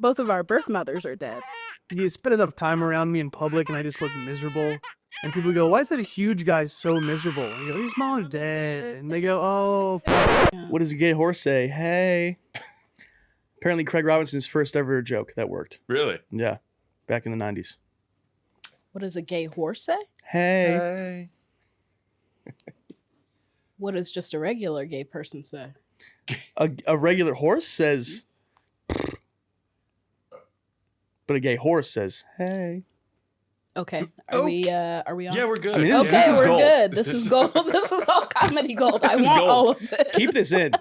both of our birth mothers are dead. You spend enough time around me in public and I just look miserable. And people go, why is that a huge guy so miserable? And you go, his mom's dead. And they go, oh, fuck. Yeah. What does a gay horse say? Hey. Apparently Craig Robinson's first ever joke that worked. Really? Yeah. Back in the 90s. What does a gay horse say? Hey. What does just a regular gay person say? A regular horse says, but a gay horse says, hey. Okay. Are we on? Yeah, we're good. I mean, Okay, this is we're gold. good. This is gold. This is all comedy gold. This I is want gold. all of it. Keep this in.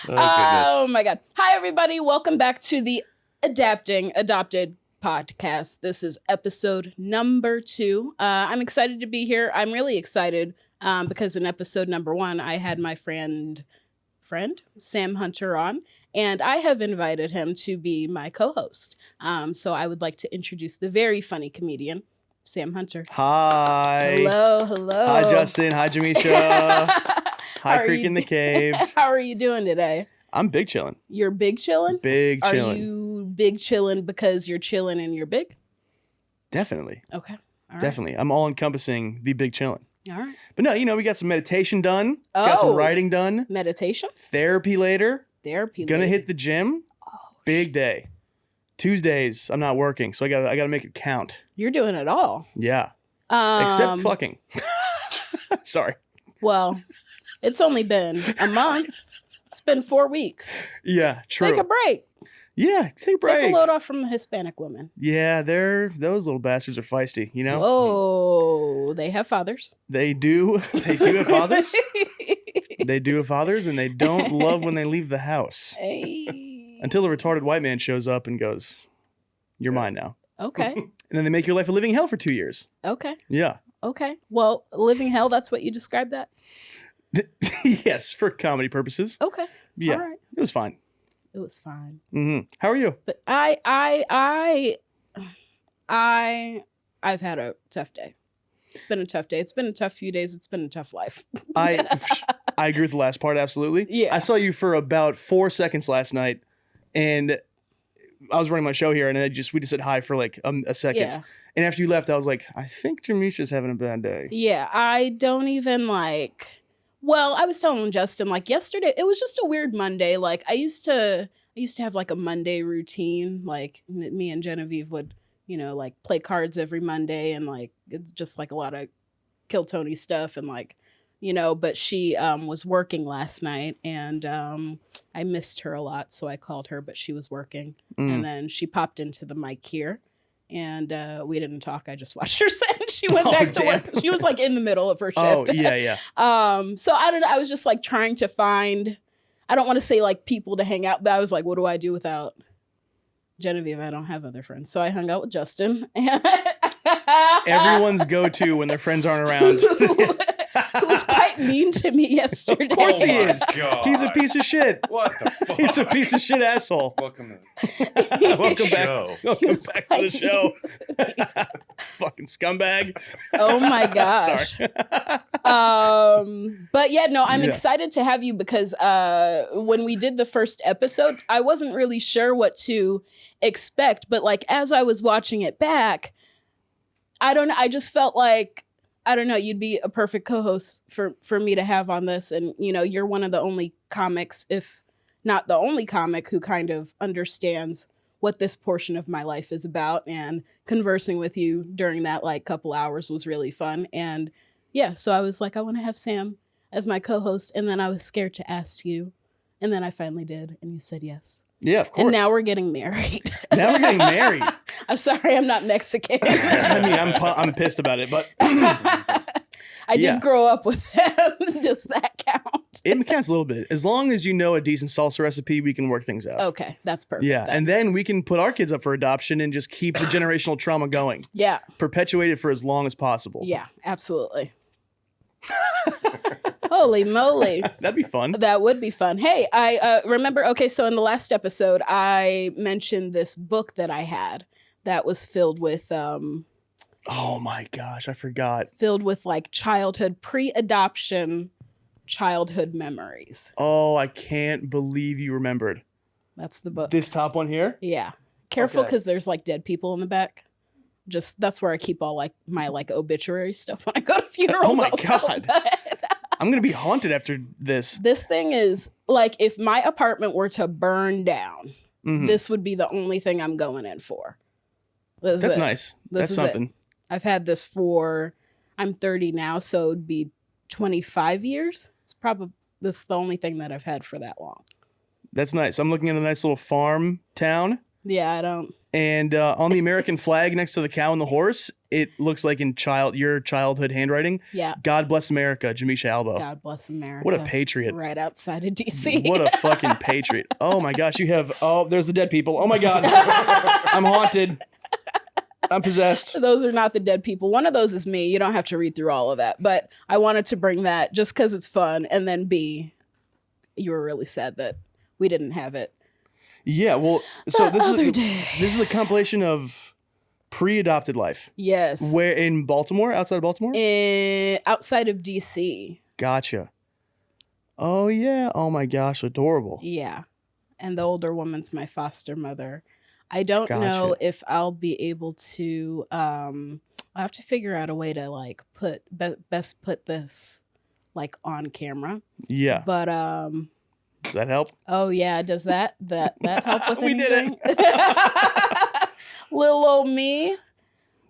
Oh my God. Hi, everybody. Welcome back to the Adopted podcast. This is episode number 2. I'm excited to be here. I'm really excited because in episode number 1, I had my friend Sam Hunter on, and I have invited him to be my co-host. So I would like to introduce the very funny comedian, Sam Hunter. Hi. Hello. Hi, Justin. Hi, Jemischa. Hi, Creek in the Cave. How are you doing today? I'm big chillin'. You're big chillin'? Big chillin'. Are you big chillin' because you're chillin' and you're big? Definitely. Okay. All right. Definitely. I'm all encompassing the big chillin'. All right. But no, we got some meditation done. Got some writing done. Meditation? Therapy later. Gonna later. hit the gym. Big day. Tuesdays, I'm not working, so I gotta make it count. You're doing it all. Yeah. Except fucking. Sorry. Well, it's only been a month. It's been 4 weeks. Yeah, true. Take a break. Yeah, take a break. Take a load off from the Hispanic women. Yeah, those little bastards are feisty, you know? Oh, they have fathers. They do. They do have fathers. They do have fathers, and they don't love when they leave the house. Hey. Until the retarded white man shows up and goes, "You're mine now." Okay. And then they make your life a living hell for 2 years. Okay. Yeah. Okay. Well, living hell, that's what you described that? Yes, for comedy purposes. Okay. Yeah. All right. It was fine. It was fine. Mm-hmm. How are you? But I've had a tough day. It's been a tough day. It's been a tough few days. It's been a tough life. I agree with the last part, absolutely. Yeah. I saw you for about 4 seconds last night, and I was running my show here, and we just said hi for like a second. Yeah. And after you left, I was like, I think Jemischa's having a bad day. Yeah, I don't even well, I was telling Justin yesterday, it was just a weird Monday. Like I used to have like a Monday routine. Like me and Genevieve would, play cards every Monday, and it's just like a lot of Kill Tony stuff, and but she was working last night, and I missed her a lot, so I called her, but she was working. And then she popped into the mic here, and we didn't talk. I just watched her send. She went back to work. She was in the middle of her shift. Oh, yeah. So I don't know. I was just trying to find, I don't want to say people to hang out, but I was like, what do I do without Genevieve? I don't have other friends. So I hung out with Justin. Everyone's go-to when their friends aren't around. Who was quite mean to me yesterday. Of course he is. God. He's a piece of shit. What the fuck? He's a piece of shit asshole. Welcome Welcome back. show. Welcome back to the show. Fucking scumbag. Oh my gosh. Sorry. But yeah, no, I'm excited to have you because when we did the first episode, I wasn't really sure what to expect. But as I was watching it back, I don't know. I just felt you'd be a perfect co-host for me to have on this. And, you're one of the only comics, if not the only comic, who kind of understands what this portion of my life is about. And conversing with you during that couple hours was really fun. And yeah, so I was like, I want to have Sam as my co-host. And then I was scared to ask you. And then I finally did. And you said yes. Yeah, of course. And now we're getting married. Now we're getting married. I'm sorry, I'm not Mexican. I mean, I'm pissed about it, but I did grow up with him. Does that count? It counts a little bit. As long as you know a decent salsa recipe, we can work things out. Okay, that's perfect. Yeah, and then we can put our kids up for adoption and just keep the generational trauma going. Yeah. Perpetuate it for as long as possible. Yeah, absolutely. Holy moly. That'd be fun. That would be fun. Hey, I remember, so in the last episode, I mentioned this book that I had that was filled with... oh my gosh, I forgot. Filled with childhood, pre-adoption childhood memories. Oh, I can't believe you remembered. That's the book. This top one here? Yeah. Careful, Okay. because there's like dead people in the back. Just that's where I keep all like my like obituary stuff when I go to funerals. Oh my also. God. I'm going to be haunted after this. This thing is like, if my apartment were to burn down, Mhm. this would be the only thing I'm going in for. That's Nice. That's This is it. something. I've had this I'm 30 now, so it'd be 25 years. It's probably this is the only thing that I've had for that long. That's nice. I'm looking at a nice little farm town. Yeah, I don't. And on the American flag next to the cow and the horse, it looks like in your childhood handwriting. Yeah. God bless America, Jemischa Albo. God bless America. What a patriot. Right outside of DC. What a fucking patriot. Oh my gosh, there's the dead people. Oh my God. I'm haunted. I'm possessed. Those are not the dead people. One of those is me. You don't have to read through all of that. But I wanted to bring that just because it's fun. And then B, you were really sad that we didn't have it. Yeah, well, so this day. is a compilation of pre-adopted life. Yes. Where in Baltimore? Outside of Baltimore? Outside of DC. Gotcha. Oh yeah. Oh my gosh, adorable. Yeah. And the older woman's my foster mother. I don't know Gotcha. if I'll be able to I'll have to figure out a way to like best put this like on camera. Yeah. But Does that help? oh yeah, does that help with We did anything? Little old me.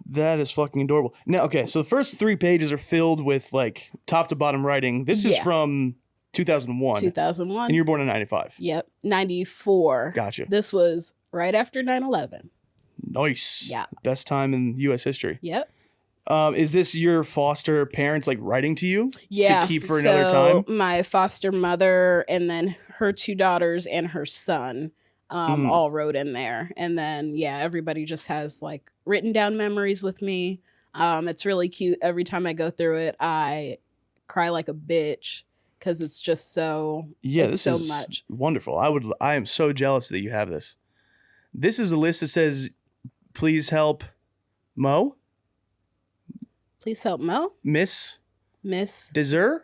That is fucking adorable. Now, okay, so the first 3 pages are filled with like top to bottom writing. This is Yeah. from 2001. 2001. And you're born in 95. Yep. 94. Gotcha. This was right after 9/11. Nice. Yeah. Best time in U.S. history. Yep. Is this your foster parents like writing to you? Yeah. To keep for another time? My foster mother and then her 2 daughters and her son all wrote in there. And then, yeah, everybody just has like written down memories with me. It's really cute. Every time I go through it, I cry like a bitch because it's just so, it's so much. Wonderful. I am so jealous that you have this. This is a list that says, please help Mo, Please help Mo. Miss Desiree.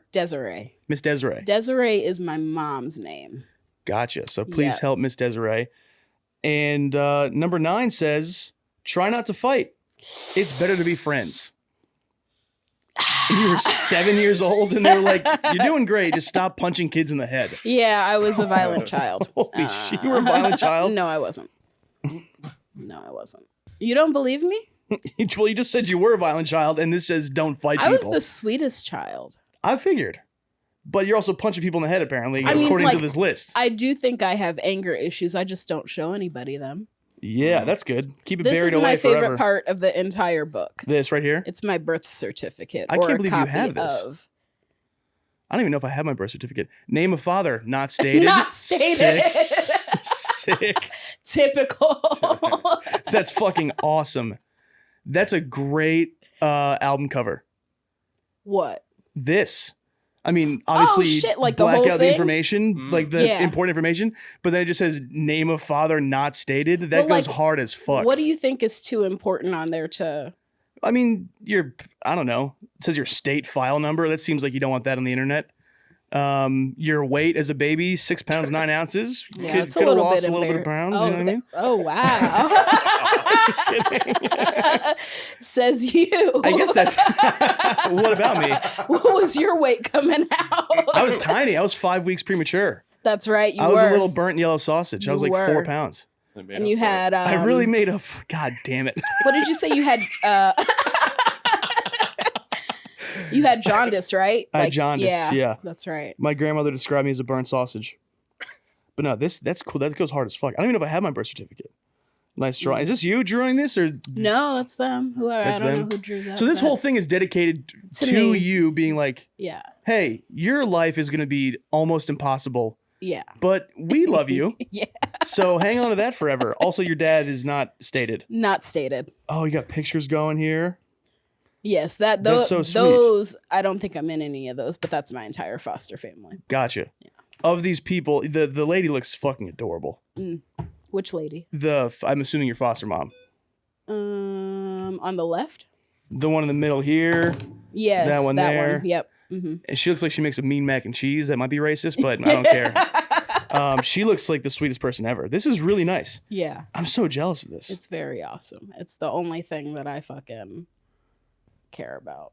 Miss Desiree. Desiree is my mom's name. Gotcha. So please Yep. help Miss Desiree. And number 9 says, try not to fight. It's better to be friends. And you were 7 years old and they were like, you're doing great. Just stop punching kids in the head. Yeah, I was a violent child. Holy shit. You were a violent child? No, I wasn't. No, I wasn't. You don't believe me? Well, you just said you were a violent child and this says don't fight I people. was the sweetest child. I figured. But you're also punching people in the head, apparently, I mean, according like, to this list. I do think I have anger issues. I just don't show anybody them. Yeah, that's good. Keep it This buried is away my favorite forever. part of the entire book. This right here? It's my birth certificate. I or can't a believe you copy have this. Of. I don't even know if I have my birth certificate. Name of father, not stated. Not stated. Sick. Typical. That's fucking awesome. That's a great album cover. What? This. I mean, obviously, shit, like the black whole out the thing? information, like the Yeah. important information, but then it just says name of father not stated. That Well, goes like, hard as fuck. What do you think is too important on there to... I mean, I don't know. It says your state file number. That seems like you don't want that on the internet. Your weight as a baby, 6 pounds, 9 ounces. Yeah, Could it's a have little lost bit a little bit of pounds. Oh, You know what I mean? oh wow. Just kidding. Says you. I guess that's. What about me? What was your weight coming out? I was tiny. I was 5 weeks premature. That's right. You I were. was a little burnt yellow sausage. I was You like 4 were. pounds. And you had. I really made a. God damn it. What did you say you had? You had jaundice, right? I had jaundice, yeah. That's right. My grandmother described me as a burnt sausage. But no, that's cool. That goes hard as fuck. I don't even know if I have my birth certificate. Nice drawing. Is this you drawing this or? No, that's them. That's I don't them? know who drew that. So this but- whole thing is dedicated To to me. you being like, Yeah. hey, your life is going to be almost impossible, Yeah. but we love you. Yeah. So hang on to that forever. Also, your dad is not stated. Not stated. Oh, you got pictures going here. Yes, That's those, so sweet. those. I don't think I'm in any of those, but that's my entire foster family. Gotcha. Of these people, the lady looks fucking adorable. Which lady? I'm assuming your foster mom. On the left. The one in the middle here. Yes, That one there. Yep. Mm-hmm. And she looks like she makes a mean mac and cheese. That might be racist, but I don't care. She looks like the sweetest person ever. This is really nice. Yeah. I'm so jealous of this. It's very awesome. It's the only thing that I fucking care about.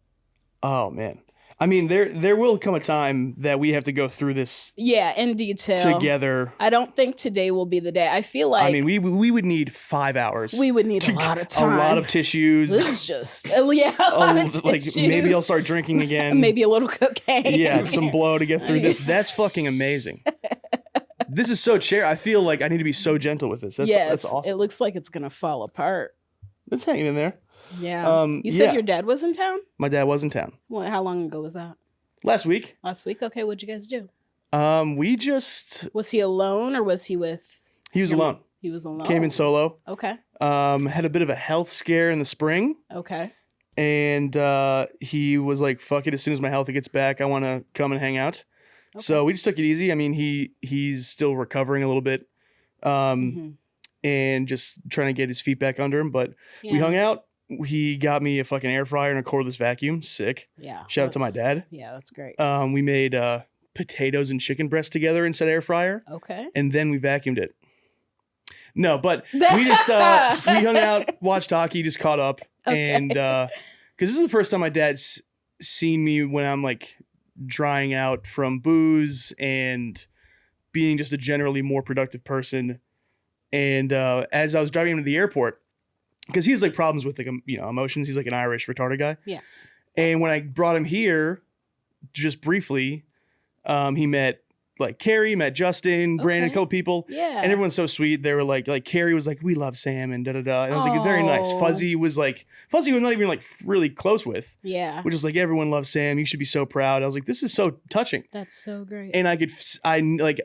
Oh man. I mean, there will come a time that we have to go through this in detail together. I don't think today will be the day. I feel like I mean, we would need 5 hours. We would need a lot of time. A lot of tissues. This is just a lot of like tissues. maybe I'll start drinking again. Maybe a little cocaine. Yeah, some blow to get through this. That's fucking amazing. This is so I feel like I need to be so gentle with this. That's awesome. It looks like it's gonna fall apart. It's hanging in there. Yeah. You said your dad was in town? My dad was in town. How long ago was that? Last week. Last week? Okay, what'd you guys do? We just... Was he alone or was he with... He was alone. He was alone? Came in solo. Okay. Had a bit of a health scare in the spring. Okay. And he was like, fuck it, as soon as my health gets back, I want to come and hang out. Okay. So we just took it easy. I mean, he's still recovering a little bit. And just trying to get his feet back under him. But we hung out. He got me a fucking air fryer and a cordless vacuum. Sick. Yeah. Shout out to my dad. Yeah, that's great. We made potatoes and chicken breast together inside air fryer. Okay. And then we vacuumed it. No, but we just we hung out, watched hockey, just caught up. Okay. And because this is the first time my dad's seen me when I'm like drying out from booze and being just a generally more productive person. And as I was driving him to the airport, because he's like problems with like emotions. He's like an Irish retarded guy. Yeah. And when I brought him here, just briefly, he met like Carrie, met Justin, Brandon, a couple people. Yeah. And everyone's so sweet. They were like Carrie was like, we love Sam and da-da-da. And I was like, very nice. Fuzzy was not even like really close with. Yeah. Which is like, everyone loves Sam. You should be so proud. I was like, this is so touching. That's so great. And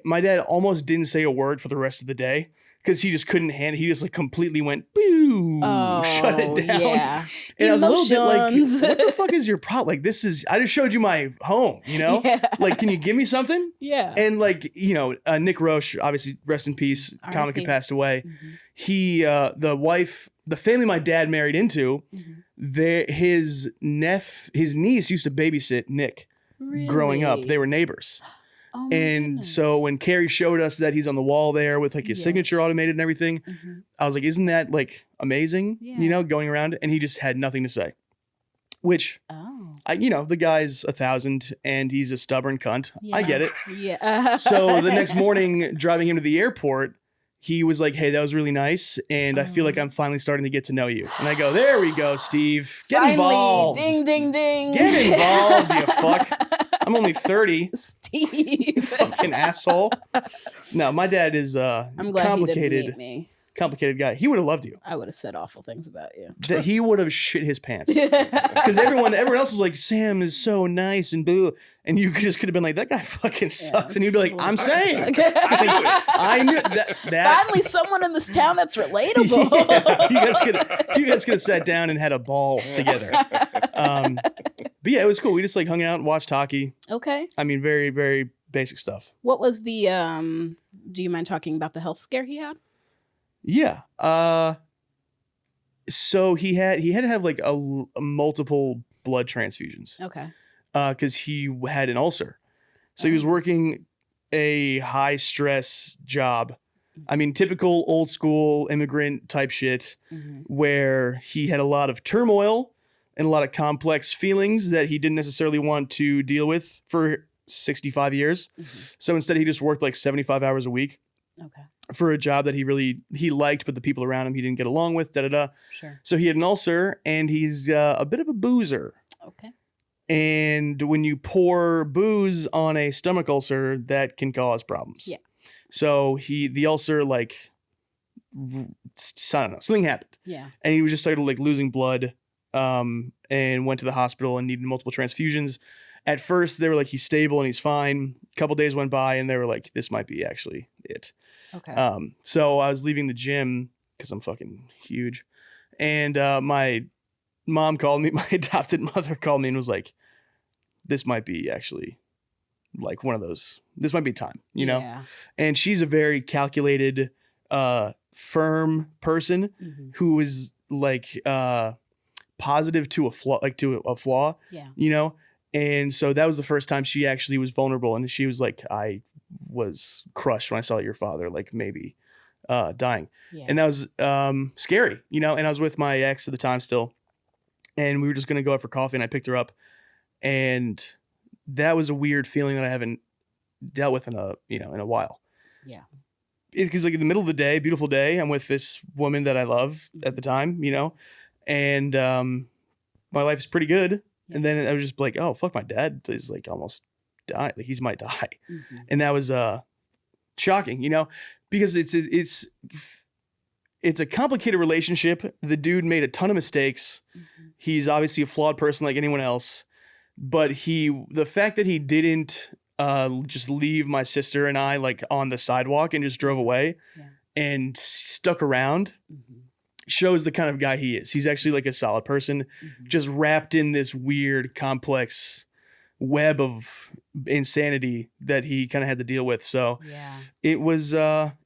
my dad almost didn't say a word for the rest of the day. Because he just couldn't handle it. He just like completely went, boo, shut it down. Yeah. And I was a little bit like, what the fuck is your problem? Like, I just showed you my home, Yeah. Like, can you give me something? Yeah. And like, Nick Roche, obviously, rest in peace, comic had passed away. Mm-hmm. He, the family my dad married into, his niece used to babysit Nick growing up. They were neighbors. Oh and so when Carrie showed us that he's on the wall there with like his signature automated and everything, I was like, isn't that like amazing? Yeah. Going around, and he just had nothing to say, which, the guy's 1,000 and he's a stubborn cunt. Yeah. I get it. Yeah. So the next morning driving him to the airport, he was like, hey, that was really nice. And I feel like I'm finally starting to get to know you. And I go, there we go, Steve. Get involved. Ding, ding, ding. Get involved, you fuck. I'm only 30. Steve. You fucking asshole. No, my dad is I'm glad complicated. He didn't meet me. Complicated guy. He would have loved you. I would have said awful things about you. That he would have shit his pants. Because everyone else was like, Sam is so nice and boo. And you just could have been like, that guy fucking sucks. And you'd be like, I'm saying. I knew that. Finally, someone in this town that's relatable. Yeah, you guys could have sat down and had a ball together. But yeah, it was cool. We just like hung out and watched hockey. Okay. I mean, very, very basic stuff. What was the, do you mind talking about the health scare he had? Yeah. So he had to have like a multiple blood transfusions. Okay. Because he had an ulcer. So he was working a high stress job. I mean, typical old school immigrant type shit, where he had a lot of turmoil and a lot of complex feelings that he didn't necessarily want to deal with for 65 years. So instead he just worked like 75 hours a week. Okay. For a job that he liked, but the people around him he didn't get along with, Sure. So he had an ulcer, and he's a bit of a boozer. Okay. And when you pour booze on a stomach ulcer, that can cause problems. Yeah. So the ulcer, like, I don't know, something happened. Yeah. And he was just started like losing blood, and went to the hospital and needed multiple transfusions. At first, they were like, he's stable and he's fine. A couple days went by, and they were like, this might be actually it. Okay. So I was leaving the gym because I'm fucking huge. And my mom called me, my adopted mother called me and was like, this might be actually like one of those, this might be time, Yeah. And she's a very calculated, firm person who is like positive to a flaw, Yeah. And so that was the first time she actually was vulnerable. And she was like, I was crushed when I saw your father, like maybe dying. Yeah. And that was scary, you know, and I was with my ex at the time still, and we were just going to go out for coffee, and I picked her up, and that was a weird feeling that I haven't dealt with in a while. Yeah. Because like in the middle of the day, beautiful day, I'm with this woman that I love at the time, you know, and my life is pretty good. Yeah. And then I was just like, oh, fuck, my dad is like almost die, like he's might die. Mm-hmm. And that was shocking, you know, because it's a complicated relationship. The dude made a ton of mistakes. Mm-hmm. He's obviously a flawed person like anyone else, but the fact that he didn't just leave my sister and I like on the sidewalk and just drove away and stuck around shows the kind of guy he is. He's actually like a solid person, just wrapped in this weird, complex web of insanity that he kind of had to deal with. So it was,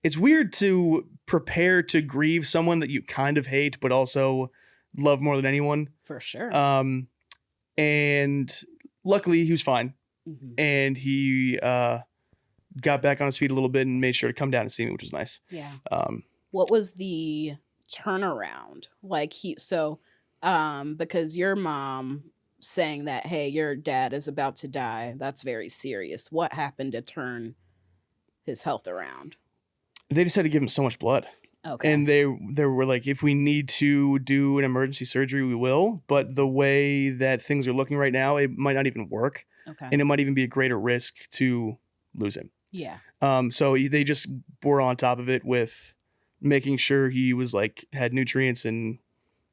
it's weird to prepare to grieve someone that you kind of hate, but also love more than anyone. For sure. And luckily he was fine. And he got back on his feet a little bit and made sure to come down and see me, which was nice. Yeah. What was the turnaround? Like because your mom saying that, hey, your dad is about to die, that's very serious. What happened to turn his health around? They just had to give him so much blood. Okay. And they were like, if we need to do an emergency surgery, we will. But the way that things are looking right now, it might not even work. Okay. And it might even be a greater risk to lose him. Yeah. So they just were on top of it with making sure he was like had nutrients and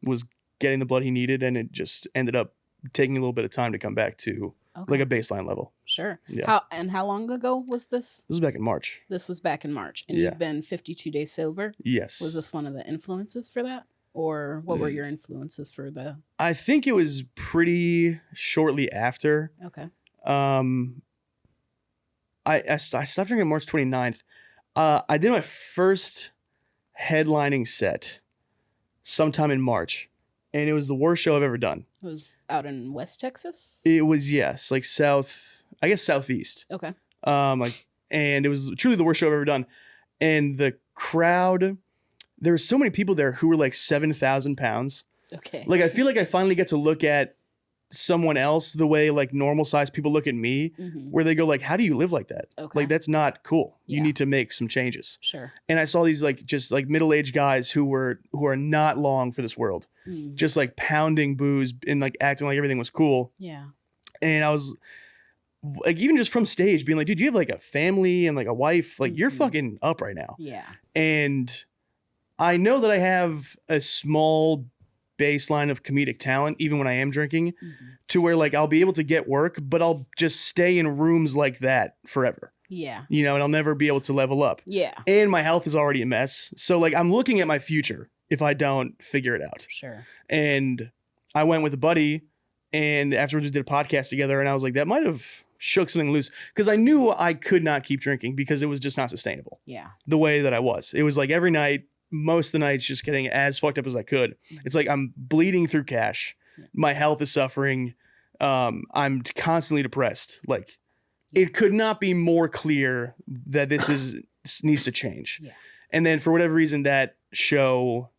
was getting the blood he needed, and it just ended up taking a little bit of time to come back to like a baseline level. Sure. Yeah. How long ago was this? This was back in March. And you've been 52 days sober? Yes. Was this one of the influences for that? Or what were your influences for the... I think it was pretty shortly after. Okay. I stopped drinking March 29th. I did my first headlining set sometime in March, and it was the worst show I've ever done. It was out in West Texas? It was, yes, like southeast. Okay. And it was truly the worst show I've ever done. And the crowd, there were so many people there who were like 7,000 pounds. Okay. Like, I feel like I finally get to look at someone else the way like normal sized people look at me, where they go like, how do you live like that? Okay. Like, that's not cool. You need to make some changes. Sure. And I saw these like just like middle-aged guys who are not long for this world, just like pounding booze and like acting like everything was cool. Yeah. And I was like, even just from stage being like, dude, you have like a family and like a wife, like you're fucking up right now. Yeah. And I know that I have a small baseline of comedic talent, even when I am drinking, to where like I'll be able to get work, but I'll just stay in rooms like that forever. Yeah. You know, and I'll never be able to level up. Yeah. And my health is already a mess. So like I'm looking at my future if I don't figure it out. Sure. And I went with a buddy, and afterwards we did a podcast together, and I was like, that might have shook something loose, because I knew I could not keep drinking because it was just not sustainable. Yeah. The way that I was. It was like every night, most of the nights, just getting as fucked up as I could. It's like I'm bleeding through cash. My health is suffering. I'm constantly depressed. Like, it could not be more clear that this needs to change. Yeah. And then for whatever reason, that show,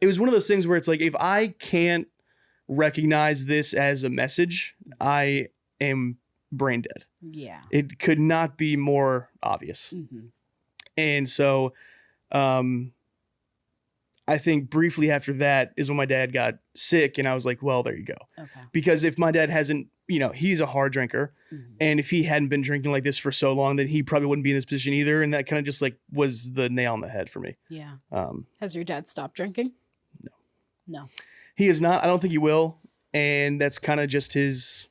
it was one of those things where it's like, if I can't recognize this as a message, I am brain dead. Yeah. It could not be more obvious. And so I think briefly after that is when my dad got sick, and I was like, well, there you go. Okay. Because if my dad hasn't, you know, he's a hard drinker, and if he hadn't been drinking like this for so long, then he probably wouldn't be in this position either. And that kind of just like was the nail on the head for me. Yeah. Has your dad stopped drinking? No. He is not. I don't think he will. And that's kind of just his,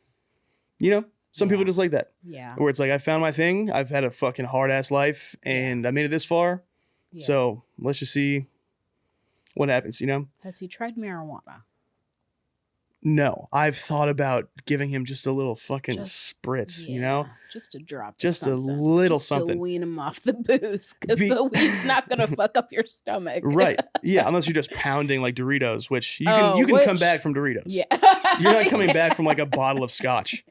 you know, some people just like that. Yeah. Where it's like, I found my thing. I've had a fucking hard ass life, and I made it this far. Yeah. So let's just see what happens, you know? Has he tried marijuana? No. I've thought about giving him just a little fucking spritz, you know? Just a drop. Just a little just something. To wean him off the booze, because the weed's not going to fuck up your stomach. Right. Yeah. Unless you're just pounding like Doritos, which you can come back from Doritos. Yeah. You're not coming back from like a bottle of scotch.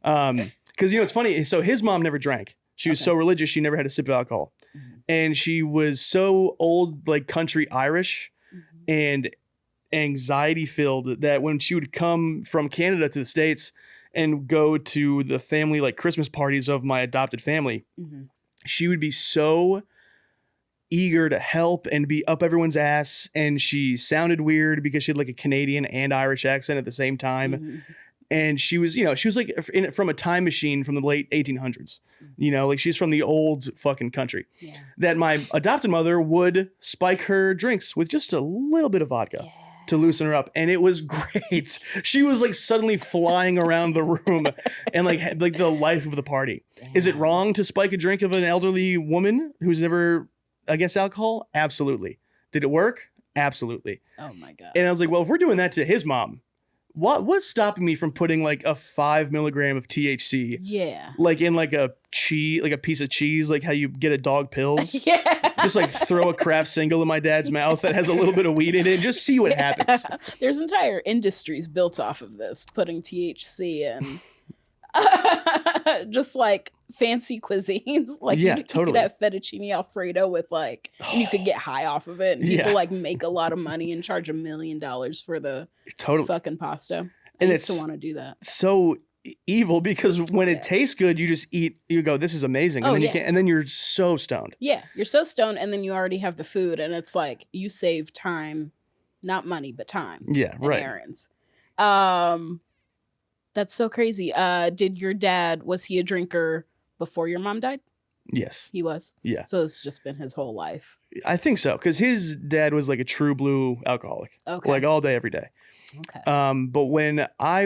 Because, you know, it's funny. So his mom never drank. She was so religious, she never had a sip of alcohol. Mm-hmm. And she was so old, like country Irish and anxiety filled that when she would come from Canada to the States and go to the family, like Christmas parties of my adopted family, she would be so eager to help and be up everyone's ass. And she sounded weird because she had like a Canadian and Irish accent at the same time. And she was, you know, she was like from a time machine from the late 1800s, you know, like she's from the old fucking country. That my adopted mother would spike her drinks with just a little bit of vodka to loosen her up. And it was great. She was like suddenly flying around the room and like the life of the party. Is it wrong to spike a drink of an elderly woman who's never against alcohol? Absolutely. Did it work? Absolutely. Oh my God. And I was like, well, if we're doing that to his mom, what's stopping me from putting like a 5 milligram of THC? Like in like a cheese, like a piece of cheese, like how you get a dog pills. Just like throw a craft single in my dad's mouth that has a little bit of weed in it and just see what happens. There's entire industries built off of this, putting THC in. Just like fancy cuisines, like you could have fettuccine alfredo with like, and you could get high off of it, and people like make a lot of money and charge $1 million for the fucking pasta. I used to want to do that. So evil because when it tastes good, you just eat. You go, this is amazing, and then you can't, and then you're so stoned. Yeah, you're so stoned, and then you already have the food, and it's like you save time, not money, but time. Yeah, right. Errands. That's so crazy. Did your dad, was he a drinker before your mom died? Yes. He was? Yeah. So it's just been his whole life? I think so, because his dad was like a true blue alcoholic. Okay. Like all day, every day. Okay. But when my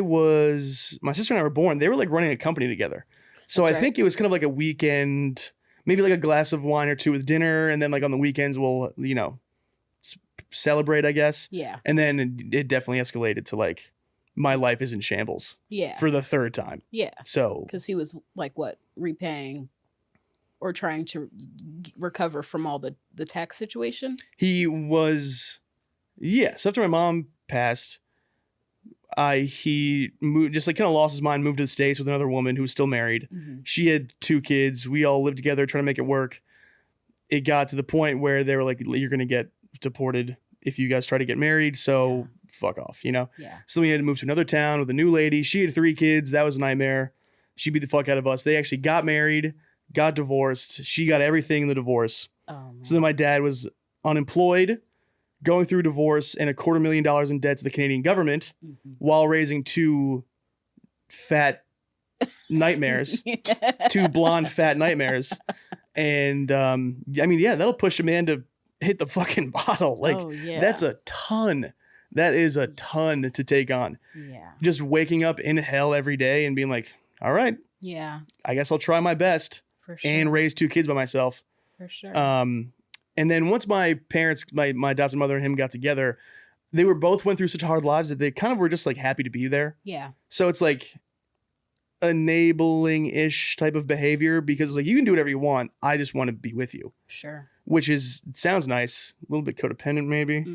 sister and I were born, they were like running a company together. So I think it was kind of like a weekend, maybe like a glass of wine or two with dinner. And then like on the weekends, we'll, you know, celebrate, I guess. Yeah. And then it definitely escalated to like, my life is in shambles. Yeah. For the third time. Yeah. So. Because he was like what? Repaying or trying to recover from all the tax situation? He was. Yeah. So after my mom passed, he moved, just like kind of lost his mind, moved to the States with another woman who was still married. She had 2 kids. We all lived together trying to make it work. It got to the point where they were like, you're going to get deported if you guys try to get married. So fuck off, you know? Yeah. So we had to move to another town with a new lady. She had 3 kids. That was a nightmare. She beat the fuck out of us. They actually got married, got divorced. She got everything in the divorce. So then my dad was unemployed, going through divorce, and $250,000 in debt to the Canadian government while raising 2 fat nightmares, 2 blonde fat nightmares. And I mean, yeah, that'll push a man to hit the fucking bottle. Like that's a ton. That is a ton to take on. Yeah. Just waking up in hell every day and being like, all right. Yeah. I guess I'll try my best. For sure. And raise 2 kids by myself. For sure. And then once my parents, my adopted mother and him got together, they both went through such hard lives that they kind of were just like happy to be there. Yeah. So it's like enabling-ish type of behavior because like you can do whatever you want. I just want to be with you. Sure. Which sounds nice. A little bit codependent maybe.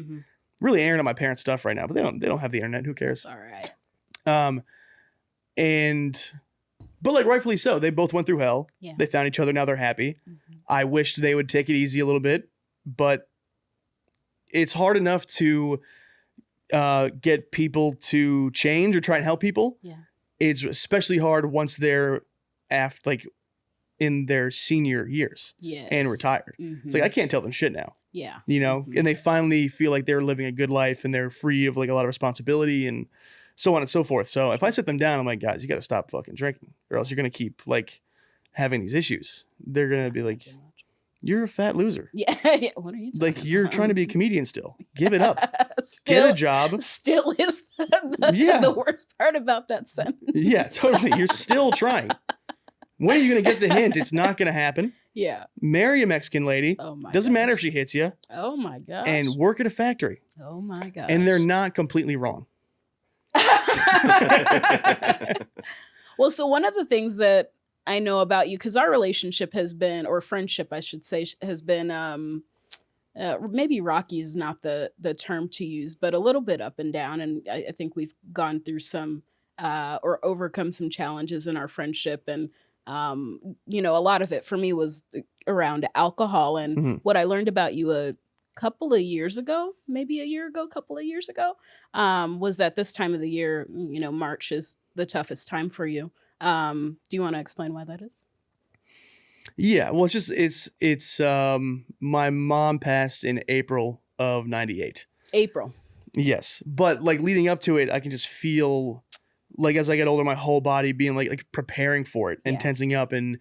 Really airing on my parents' stuff right now, but they don't have the internet. Who cares? All right. But like rightfully so, they both went through hell. Yeah. They found each other. Now they're happy. I wished they would take it easy a little bit, but it's hard enough to get people to change or try and help people. Yeah. It's especially hard once they're in their senior years and retired. It's like, I can't tell them shit now. Yeah. You know, and they finally feel like they're living a good life and they're free of like a lot of responsibility and so on and so forth. So if I sit them down, I'm like, guys, you got to stop fucking drinking or else you're going to keep like having these issues. They're going to be like, you're a fat loser. Yeah. What are you talking about? You're trying to be a comedian still. Give it up. Get a job. Still is the worst part about that sentence. Yeah, totally. You're still trying. When are you going to get the hint? It's not going to happen. Yeah. Marry a Mexican lady. Oh my Doesn't matter if she hits you. Oh my gosh. And work at a factory. Oh my gosh. And they're not completely wrong. Well, so one of the things that I know about you, because our relationship has been, or friendship, I should say, has been maybe rocky is not the term to use, but a little bit up and down. And I think we've gone through some or overcome some challenges in our friendship. And You know, a lot of it for me was around alcohol. And Mhm. what I learned about you a couple of years ago, maybe a year ago, couple of years ago, was that this time of the year, you know, March is the toughest time for you. Do you want to explain why that is? Yeah, well, it's my mom passed in April of 98. April. Yes, but like leading up to it, I can just feel like as I get older, my whole body being like preparing for it and Yeah. tensing up and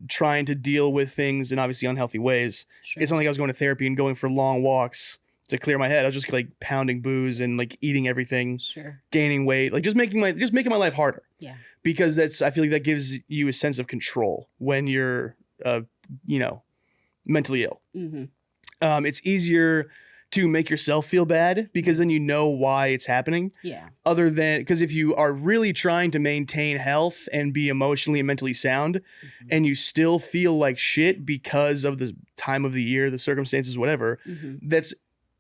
trying to deal with things in obviously unhealthy ways. Sure. It's not like I was going to therapy and going for long walks to clear my head. I was just like pounding booze and like eating everything, Sure. gaining weight, like just making my life harder. Yeah. Because I feel like that gives you a sense of control when you're you know, mentally ill. Mm-hmm. It's easier to make yourself feel bad because then you know why it's happening. Yeah. Other than because if you are really trying to maintain health and be emotionally and mentally sound, Mm-hmm. and you still feel like shit because of the time of the year, the circumstances, whatever, Mm-hmm. that's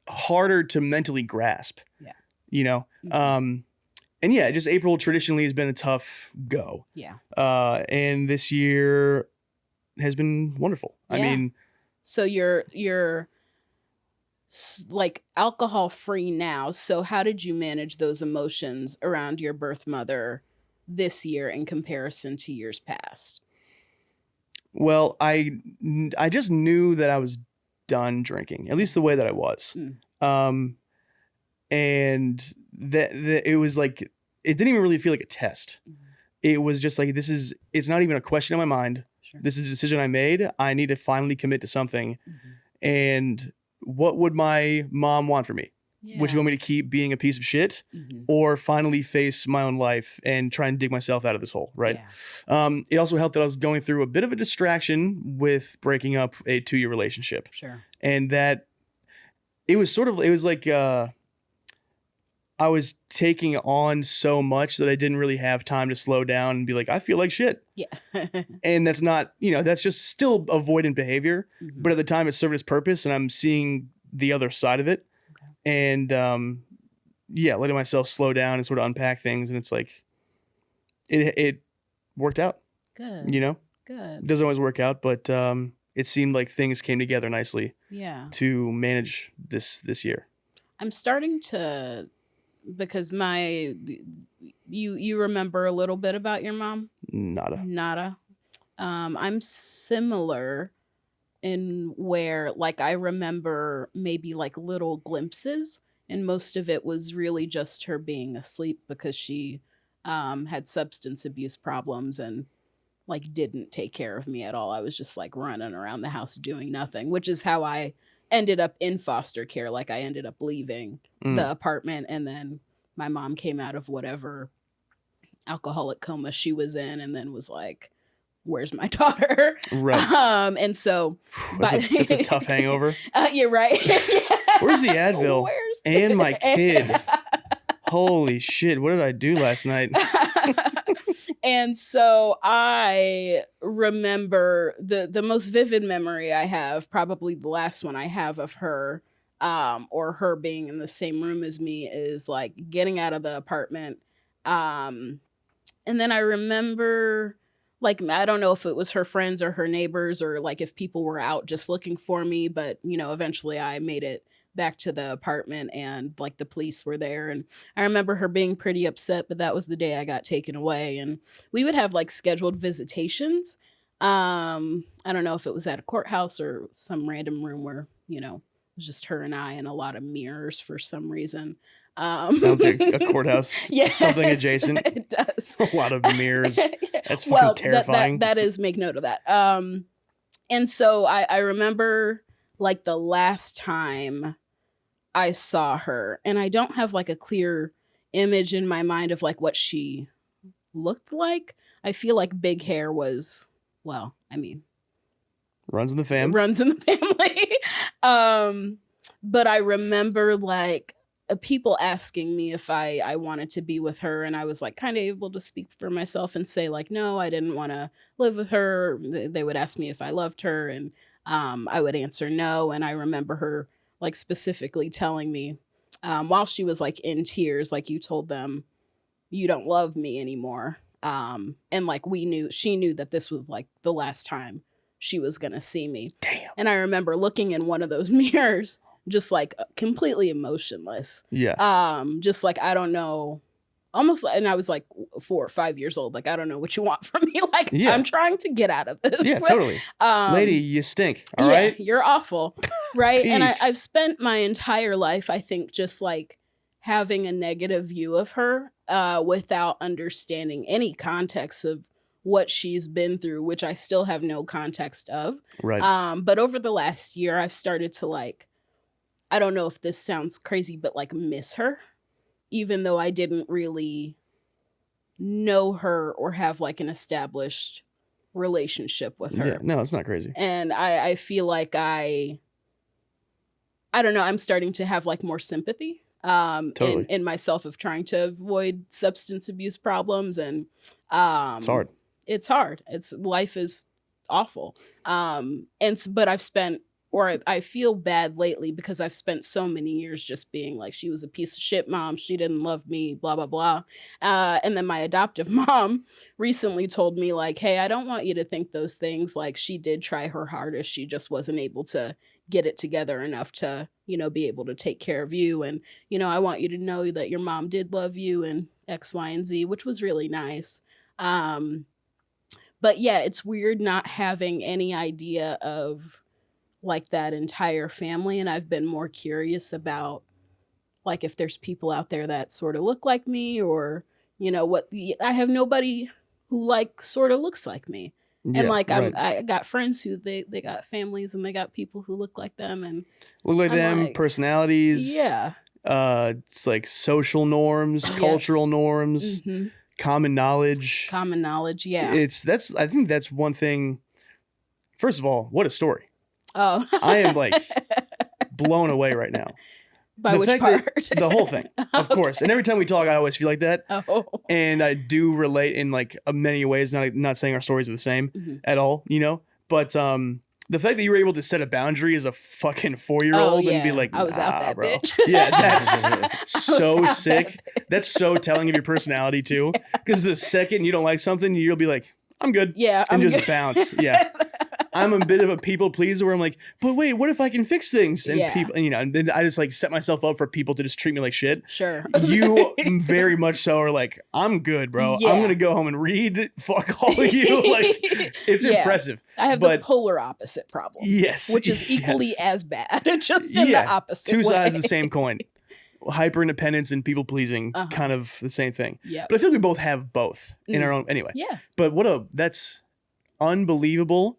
harder to mentally grasp. Yeah. You know? Mm-hmm. And yeah, just April traditionally has been a tough go. Yeah. And this year has been wonderful. I Yeah. mean, So you're like alcohol free now. So how did you manage those emotions around your birth mother this year in comparison to years past? well, I just knew that I was done drinking, at least the way that I was. Mm. And that it was like it didn't even really feel like a test. Mhm. It was just like it's not even a question in my mind. Sure. This is a decision I made. I need to finally commit to something. Mhm. And what would my mom want from me? Would you Yeah. want me to keep being a piece of shit Mhm. or finally face my own life and try and dig myself out of this hole? Right. Yeah. It also helped that I was going through a bit of a distraction with breaking up a 2-year relationship. Sure. And that it was like I was taking on so much that I didn't really have time to slow down and be like, I feel like shit. Yeah. And that's not, that's just still avoidant behavior. Mhm. But at the time it served its purpose and I'm seeing the other side of it. Okay. And letting myself slow down and sort of unpack things. And it's like, it worked out, Good. It Good. doesn't always work out, but it seemed like things came together nicely Yeah. to manage this year. I'm starting to, because you remember a little bit about your mom? Nada. I'm similar in where like I remember maybe like little glimpses, and most of it was really just her being asleep because she had substance abuse problems and like didn't take care of me at all. I was just like running around the house doing nothing, which is how I ended up in foster care. Like I ended up leaving the apartment, and then my mom came out of whatever alcoholic coma she was in and then was like, where's my daughter? Right. And so that's a tough hangover. You're right. Where's the Advil? Where's and my kid? Holy shit, what did I do last night? And so I remember the most vivid memory I have, probably the last one I have of her, or her being in the same room as me, is like getting out of the apartment. And then I remember, like, I don't know if it was her friends or her neighbors or like if people were out just looking for me, but eventually I made it back to the apartment and like the police were there, and I remember her being pretty upset, but that was the day I got taken away, and we would have like scheduled visitations. I don't know if it was at a courthouse or some random room where it was just her and I and a lot of mirrors for some reason. Sounds like a courthouse. Yes, something adjacent. It does. A lot of mirrors. That's fucking terrifying. That is, make note of that. And so I remember like the last time I saw her, and I don't have like a clear image in my mind of like what she looked like. I feel like big hair was, well, I mean, runs in the fam. Runs in the family. But I remember like people asking me if I wanted to be with her, and I was like kind of able to speak for myself and say like, no, I didn't want to live with her. They would ask me if I loved her, and I would answer no. And I remember her like specifically telling me while she was like in tears, like, you told them you don't love me anymore. And like she knew that this was like the last time she was going to see me. Damn. And I remember looking in one of those mirrors, just like completely emotionless. Yeah. Just like, I don't know, almost, and I was like 4 or 5 years old. Like, I don't know what you want from me. Like, Yeah. I'm trying to get out of this. Yeah, totally. Lady, you stink. All yeah, right. You're awful. Right. And Peace. I've spent my entire life, I think, just like having a negative view of her without understanding any context of what she's been through, which I still have no context of. Right. But over the last year, I've started to like, I don't know if this sounds crazy, but like miss her, even though I didn't really know her or have like an established relationship with her. Yeah, no, it's not crazy. And I feel like I don't know, I'm starting to have like more sympathy Totally. in myself of trying to avoid substance abuse problems. And It's hard. It's hard. Life is awful. But I've spent, or I feel bad lately because I've spent so many years just being like, she was a piece of shit mom. She didn't love me, blah, blah, blah. And then my adoptive mom recently told me like, hey, I don't want you to think those things. Like, she did try her hardest. She just wasn't able to get it together enough to, be able to take care of you. And, I want you to know that your mom did love you and X, Y, and Z, which was really nice. But yeah, it's weird not having any idea of like that entire family. And I've been more curious about like if there's people out there that sort of look like me, or, I have nobody who like sort of looks like me. Yeah, And like right. I got friends who they got families and they got people who look like them and Look like I'm them, like, personalities. yeah. It's like social norms, Yeah. cultural norms, Mm-hmm. common knowledge. Common knowledge, yeah. I think that's one thing. First of all, what a story. Oh. I am like blown away right now. By The which fact part? that- the whole thing, of course. And every time we talk, I always feel like that. Oh. And I do relate in like many ways. Not saying our stories are the same Mm-hmm. at all, But the fact that you were able to set a boundary as a fucking 4-year-old and be like, I was out that bro. bitch. Yeah, that's so out that sick. That's so telling of your personality too. Because the second you don't like something, you'll be like, I'm good. Yeah. And I'm just good. bounce. Yeah. I'm a bit of a people pleaser where I'm like, but wait, what if I can fix things? And Yeah. people, and then I just like set myself up for people to just treat me like shit. Sure. You very much so are like, I'm good, bro. Yeah. I'm going to go home and read. Fuck all of you. Like, it's Yeah. impressive. I have but- the polar opposite problem. Yes. Which is equally yes. as bad. Just in Yeah. the opposite Two sides way. of the same coin. Hyper independence and people pleasing, Uh-huh. kind of the same thing. Yeah. But I feel like we both have both in our own. Anyway. Yeah. But that's unbelievable.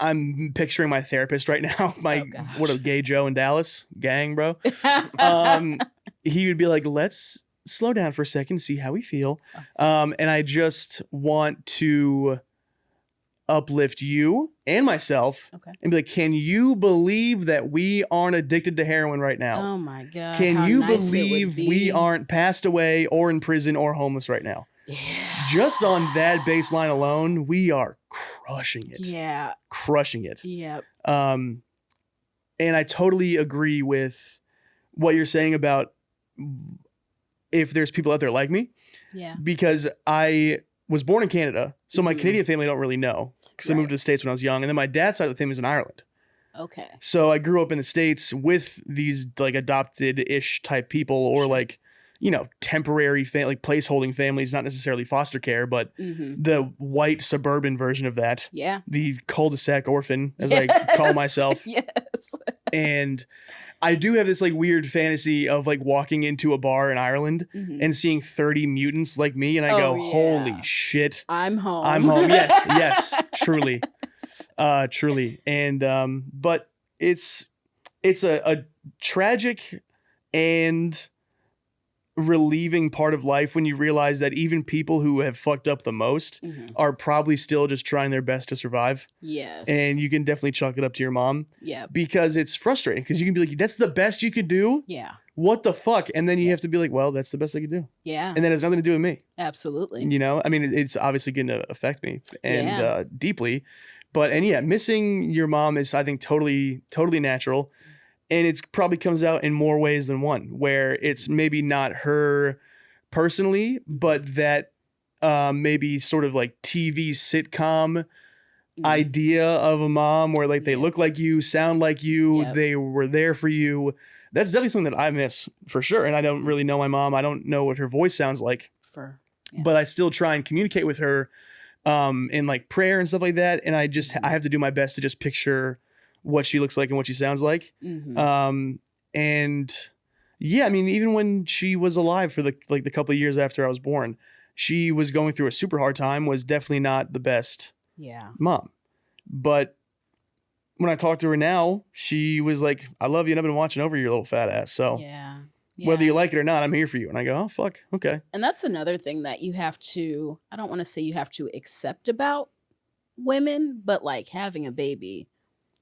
I'm picturing my therapist right now. Oh, gosh. What a gay Joe in Dallas gang, bro. He would be like, let's slow down for a second and see how we feel. And I just want to uplift you and myself Okay. and be like, can you believe that we aren't addicted to heroin right now? Oh my God. Can how you nice it would believe be. we aren't passed away or in prison or homeless right now? Yeah. Just on that baseline alone, we are crushing it. Yeah. Crushing it. Yep. And I totally agree with what you're saying about if there's people out there like me, Yeah. because I was born in Canada. So my Mhm. Canadian family don't really know because I moved Right. to the States when I was young. And then my dad's side of the family is in Ireland. Okay. So I grew up in the States with these like adopted-ish type people or Sure. like, temporary like placeholding families, not necessarily foster care, but Mm-hmm. the white suburban version of that. Yeah. The cul-de-sac orphan, as I call myself. Yes. And I do have this like weird fantasy of like walking into a bar in Ireland Mhm. and seeing 30 mutants like me. And I Oh, go, yeah. holy shit. I'm home. I'm home. Yes, truly. Truly. And, but it's a tragic and relieving part of life when you realize that even people who have fucked up the most Mhm. are probably still just trying their best to survive. Yes. And you can definitely chalk it up to your mom yeah. because it's frustrating because you can be like, that's the best you could do. Yeah. What the fuck? And then you have to be like, well, that's the best I could do. Yeah. And that has nothing to do with me. Absolutely. I mean, it's obviously going to affect me and Yeah. deeply. But missing your mom is, I think, totally natural. And it's probably comes out in more ways than one, where it's maybe not her personally, but that maybe sort of like TV sitcom idea of a mom where like they look like you, sound like you, they were there for you. That's definitely something that I miss for sure. And I don't really know my mom. I don't know what her voice sounds like, but I still try and communicate with her in like prayer and stuff like that. And I have to do my best to just picture what she looks like and what she sounds like. And yeah, I mean, even when she was alive for the couple of years after I was born, she was going through a super hard time, was definitely not the best mom. But when I talk to her now, she was like, I love you and I've been watching over your little fat ass. So whether you like it or not, I'm here for you. And I go, oh, fuck. Okay. And that's another thing that you have to, I don't want to say you have to accept about women, but like having a baby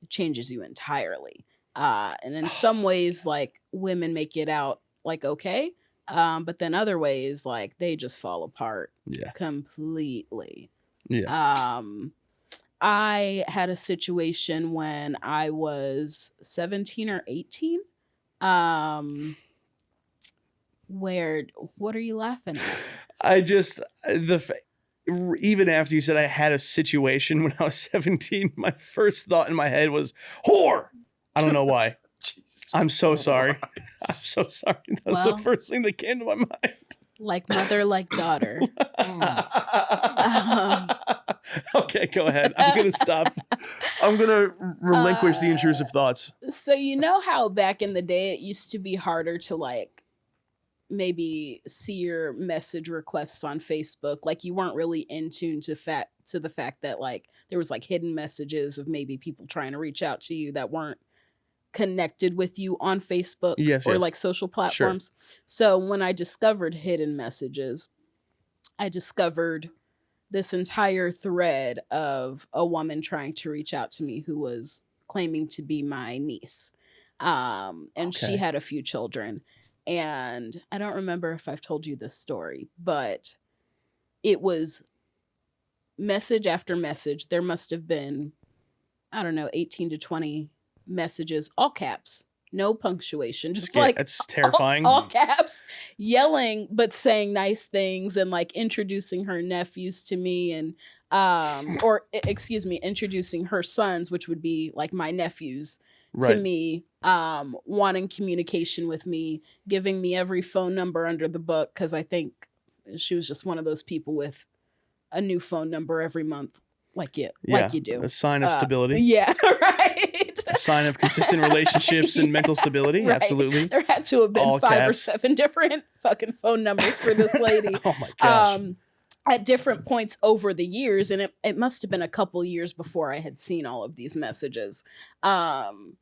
changes you entirely. And in some ways, like women make it out like, okay. But then other ways, like they just fall apart completely. I had a situation when I was 17 or 18. What are you laughing at? Even after you said I had a situation when I was 17, my first thought in my head was whore. I don't know why. I'm so sorry. I'm so sorry. That's the first thing that came to my mind. Like mother, like daughter. Okay, go ahead. I'm going to stop. I'm going to relinquish the intrusive thoughts. So you know how back in the day it used to be harder to like maybe see your message requests on Facebook? Like you weren't really in tune to the fact that like there was like hidden messages of maybe people trying to reach out to you that weren't connected with you on Facebook or like social platforms. Sure. So when I discovered hidden messages, I discovered this entire thread of a woman trying to reach out to me who was claiming to be my niece. And she had a few children. And I don't remember if I've told you this story, but it was message after message. There must have been, I don't know, 18 to 20 messages, all caps, no punctuation, just like that's terrifying. All caps, yelling but saying nice things and like introducing her nephews to me and introducing her sons, which would be like my nephews to me, wanting communication with me, giving me every phone number under the book because I think she was just one of those people with a new phone number every month, like you do. A sign of stability. Yeah, right. A sign of consistent relationships and mental stability. Right. Absolutely. There had to have been all 5 caps. Or 7 different fucking phone numbers for this lady. Oh my gosh. At different points over the years, and it must have been a couple years before I had seen all of these messages. And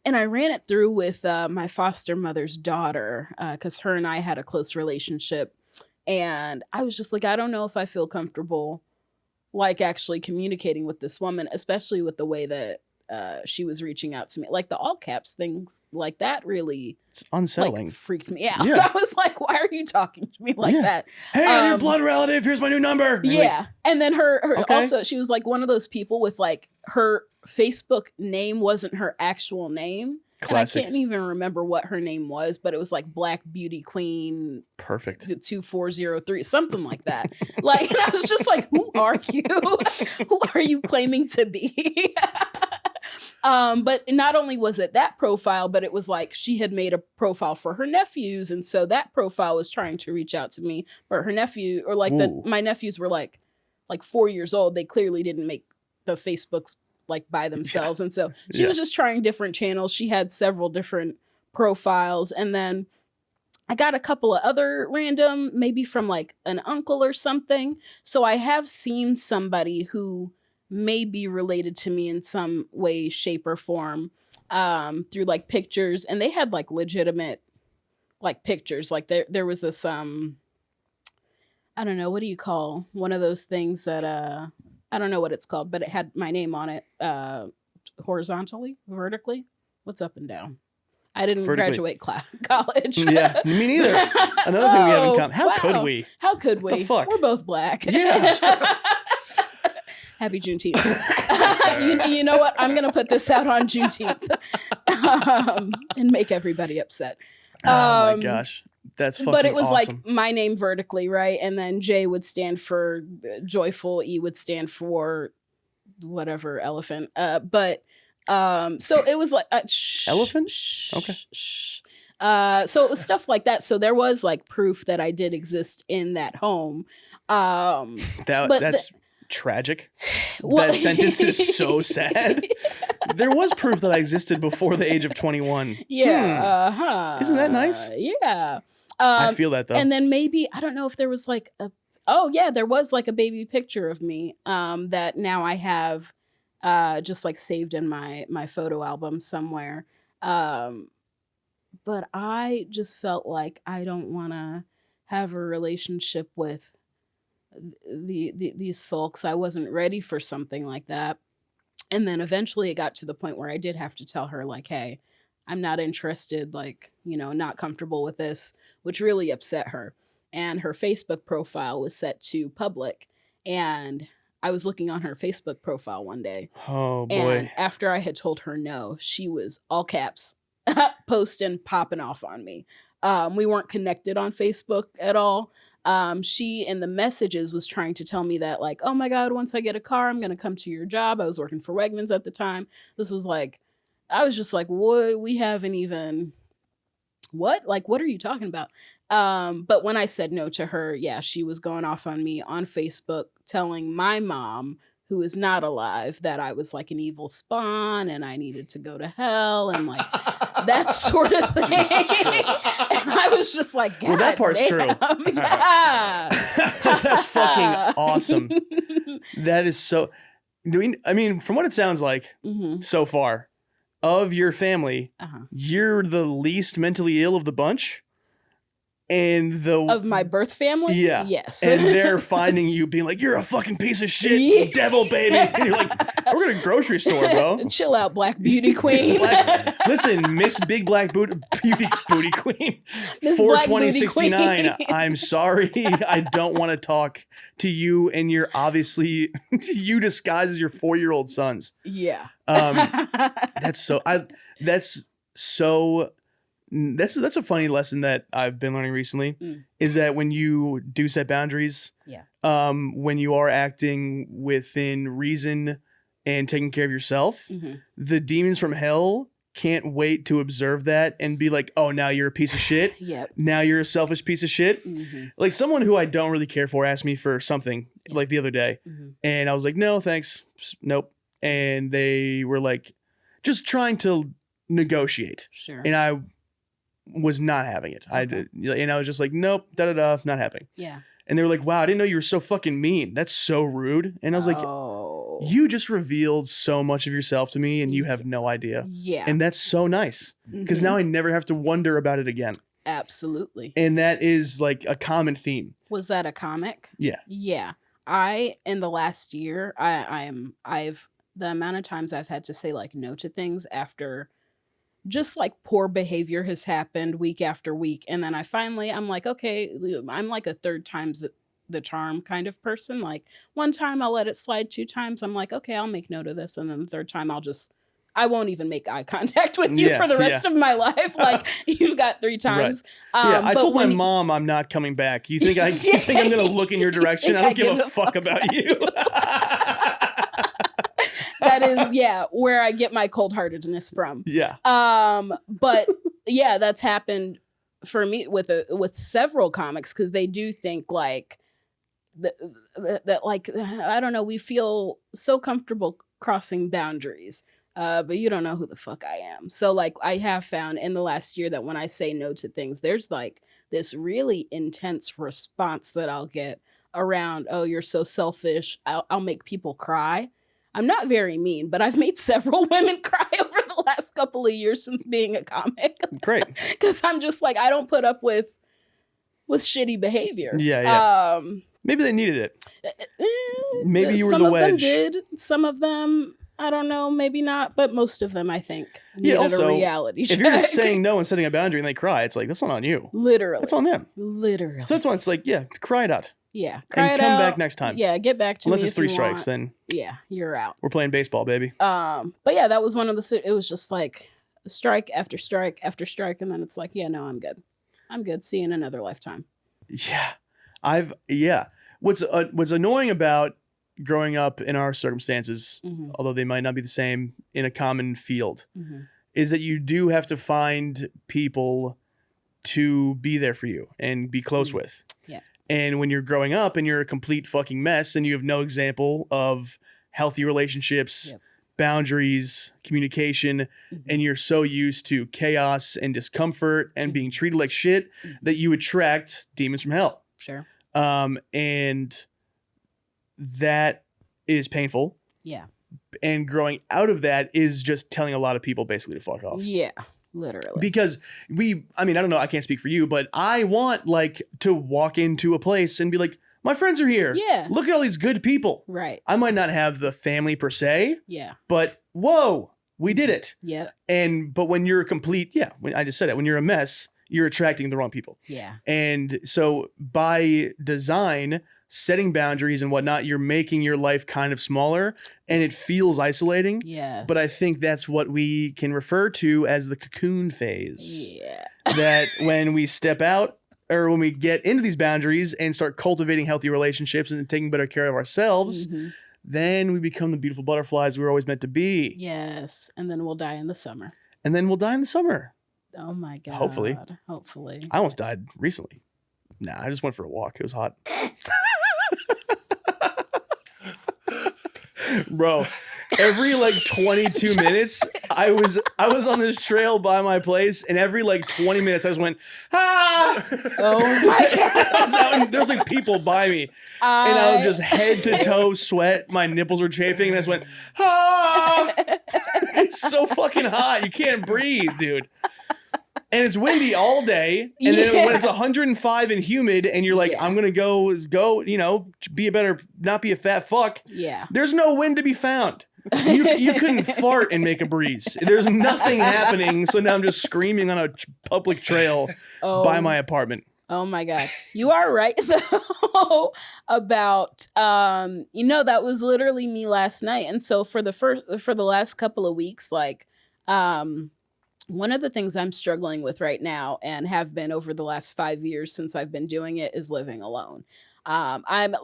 I ran it through with my foster mother's daughter because her and I had a close relationship. And I was just like, I don't know if I feel comfortable like actually communicating with this woman, especially with the way that she was reaching out to me. Like the all caps things like that really it's unsettling. Like, freaked me out. Yeah. I was like, why are you talking to me like that? Hey, I'm your blood relative. Here's my new number. Yeah. And then her also, she was like one of those people with like her Facebook name wasn't her actual name. Classic. And I can't even remember what her name was, but it was like Black Beauty Queen. Perfect. 2403, something like that. Like, and I was just like, who are you? Who are you claiming to be? But not only was it that profile, but it was like she had made a profile for her nephews. And so that profile was trying to reach out to me. But her nephew, or like my nephews were like 4 years old. They clearly didn't make the Facebooks like by themselves. And so she was just trying different channels. She had several different profiles. And then I got a couple of other random, maybe from like an uncle or something. So I have seen somebody who may be related to me in some way, shape, or form through like pictures. And they had like legitimate like pictures. Like there was this, I don't know, what do you call one of those things that, I don't know what it's called, but it had my name on it horizontally, vertically. What's up and down? I didn't graduate college. Yeah, me neither. Another thing we have in common. How could we? How could we? The fuck? We're both black. Yeah. Happy Juneteenth. You know what? I'm going to put this out on Juneteenth and make everybody upset. Oh my gosh. That's fucking but it was awesome. like my name vertically, right? And then J would stand for joyful, E would stand for whatever elephant. So it was like Elephant? Okay. So it was stuff like that. So there was like proof that I did exist in that home. That's tragic. That sentence is so sad. There was proof that I existed before the age of 21. Yeah. Isn't that nice? Yeah. I feel that though. And then maybe, I don't know if there was like there was like a baby picture of me that now I have just like saved in my photo album somewhere. But I just felt like I don't want to have a relationship with these folks. I wasn't ready for something like that. And then eventually it got to the point where I did have to tell her like, hey, I'm not interested, like, not comfortable with this, which really upset her. And her Facebook profile was set to public. And I was looking on her Facebook profile one day. Oh, boy. And after I had told her no, she was all caps, posting, popping off on me. We weren't connected on Facebook at all. She, in the messages, was trying to tell me that, like, oh my God, once I get a car, I'm going to come to your job. I was working for Wegmans at the time. This was like, I was just like, what? We haven't even, what? Like, what are you talking about? But when I said no to her, yeah, she was going off on me on Facebook, telling my mom, who is not alive, that I was like an evil spawn and I needed to go to hell and like that sort of thing. And I was just like, God, well, that part's true. Yeah. That's fucking awesome. That is so. I mean, from what it sounds like so far, of your family, you're the least mentally ill of the bunch. And of my birth family? Yeah. Yes. And they're finding you being like, you're a fucking piece of shit, devil baby. And you're like, we're in a grocery store, bro. Chill out, Black Beauty Queen. Listen, Miss Big Black Beauty Queen. 42069. I'm sorry. I don't want to talk to you and you're obviously, you disguised as your 4-year-old sons. Yeah. That's a funny lesson that I've been learning recently is that when you do set boundaries, when you are acting within reason and taking care of yourself, the demons from hell can't wait to observe that and be like, oh, now you're a piece of shit. Yep. Now you're a selfish piece of shit. Like someone who I don't really care for asked me for something like the other day and I was like, no, thanks. Nope. And they were like, just trying to negotiate. Sure. And I was not having it. And I was just like, nope, not happening. Yeah. And they were like, wow, I didn't know you were so fucking mean. That's so rude. And I was like, you just revealed so much of yourself to me and you have no idea. Yeah. And that's so nice because now I never have to wonder about it again. Absolutely. And that is like a common theme. Was that a comic? Yeah. Yeah. In the last year, the amount of times I've had to say like no to things after just like poor behavior has happened week after week. And then I'm like, okay, I'm like a third time's the charm kind of person. Like one time I'll let it slide, 2 times I'm like, okay, I'll make note of this. And then the third time I won't even make eye contact with you for the rest of my life. Like you've got 3 times. Right. I told my mom I'm not coming back. You think I'm going to look in your direction? I don't give a fuck about you. That is, where I get my cold-heartedness from. Yeah. But yeah, that's happened for me with several comics because they do think like that like, I don't know, we feel so comfortable crossing boundaries, but you don't know who the fuck I am. So like I have found in the last year that when I say no to things, there's like this really intense response that I'll get around, oh, you're so selfish. I'll make people cry. I'm not very mean, but I've made several women cry over the last couple of years since being a comic. Great. Because I'm just like, I don't put up with shitty behavior. Yeah. Maybe they needed it. Maybe you were the wedge. Some of them did. Some of them, I don't know, maybe not. But most of them, I think, needed also, a reality check. If you're just saying no and setting a boundary and they cry, it's like, that's not on you. Literally. That's on them. Literally. So that's why it's like, cry it out. Yeah, and come back next time. Yeah, get back to me. Unless it's 3 strikes, then you're out. We're playing baseball, baby. But yeah, that was one of the. It was just like, strike after strike after strike, and then it's like, yeah, no, I'm good. I'm good. See you in another lifetime. Yeah. What's annoying about growing up in our circumstances, although they might not be the same in a common field, is that you do have to find people to be there for you and be close with. Yeah. And when you're growing up and you're a complete fucking mess and you have no example of healthy relationships, boundaries, communication, and you're so used to chaos and discomfort and being treated like shit that you attract demons from hell. Sure. And that is painful. Yeah. And growing out of that is just telling a lot of people basically to fuck off. Yeah. Literally. Because I don't know, I can't speak for you, but I want like to walk into a place and be like, my friends are here. Yeah. Look at all these good people. Right. I might not have the family per se. Yeah. But whoa, we did it. Yeah. But when you're a complete, when I just said it, when you're a mess, you're attracting the wrong people. Yeah. And so by design, setting boundaries and whatnot, you're making your life kind of smaller and it feels isolating. Yes. But I think that's what we can refer to as the cocoon phase. Yeah. That when we step out or when we get into these boundaries and start cultivating healthy relationships and taking better care of ourselves, then we become the beautiful butterflies we were always meant to be. Yes. And then we'll die in the summer. Oh my God. Hopefully. I almost died recently. Nah, I just went for a walk. It was hot. Bro, every like 22 minutes, I was on this trail by my place, and every like 20 minutes, I just went, ah! Oh my God. There's like people by me, and I would just head to toe sweat. My nipples were chafing, and I just went, ah! It's so fucking hot. You can't breathe, dude. And it's windy all day. And then when it's 105 and humid and you're like, I'm going to go, not be a fat fuck. Yeah. There's no wind to be found. You couldn't fart and make a breeze. There's nothing happening. So now I'm just screaming on a public trail by my apartment. Oh my God. You are right though about, that was literally me last night. And so for the last couple of weeks, like, one of the things I'm struggling with right now and have been over the last 5 years since I've been doing it is living alone. I'm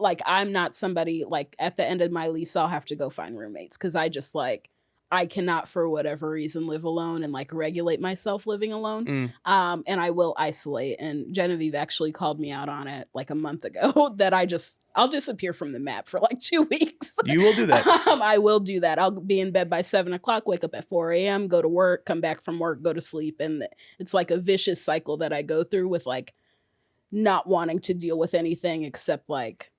not somebody like at the end of my lease, I'll have to go find roommates because I cannot for whatever reason live alone and like regulate myself living alone. And I will isolate. And Genevieve actually called me out on it like a month ago that I'll disappear from the map for like 2 weeks. You will do that. I will do that. I'll be in bed by 7:00, wake up at 4 a.m., go to work, come back from work, go to sleep. And it's like a vicious cycle that I go through with like not wanting to deal with anything except like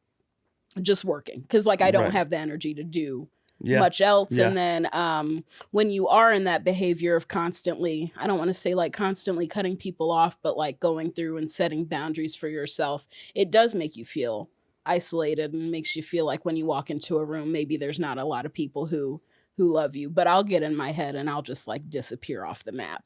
just working. Cause like I don't have the energy to do much else. And then when you are in that behavior of constantly, I don't want to say like constantly cutting people off, but like going through and setting boundaries for yourself, it does make you feel isolated and makes you feel like when you walk into a room, maybe there's not a lot of people who love you, but I'll get in my head and I'll just like disappear off the map.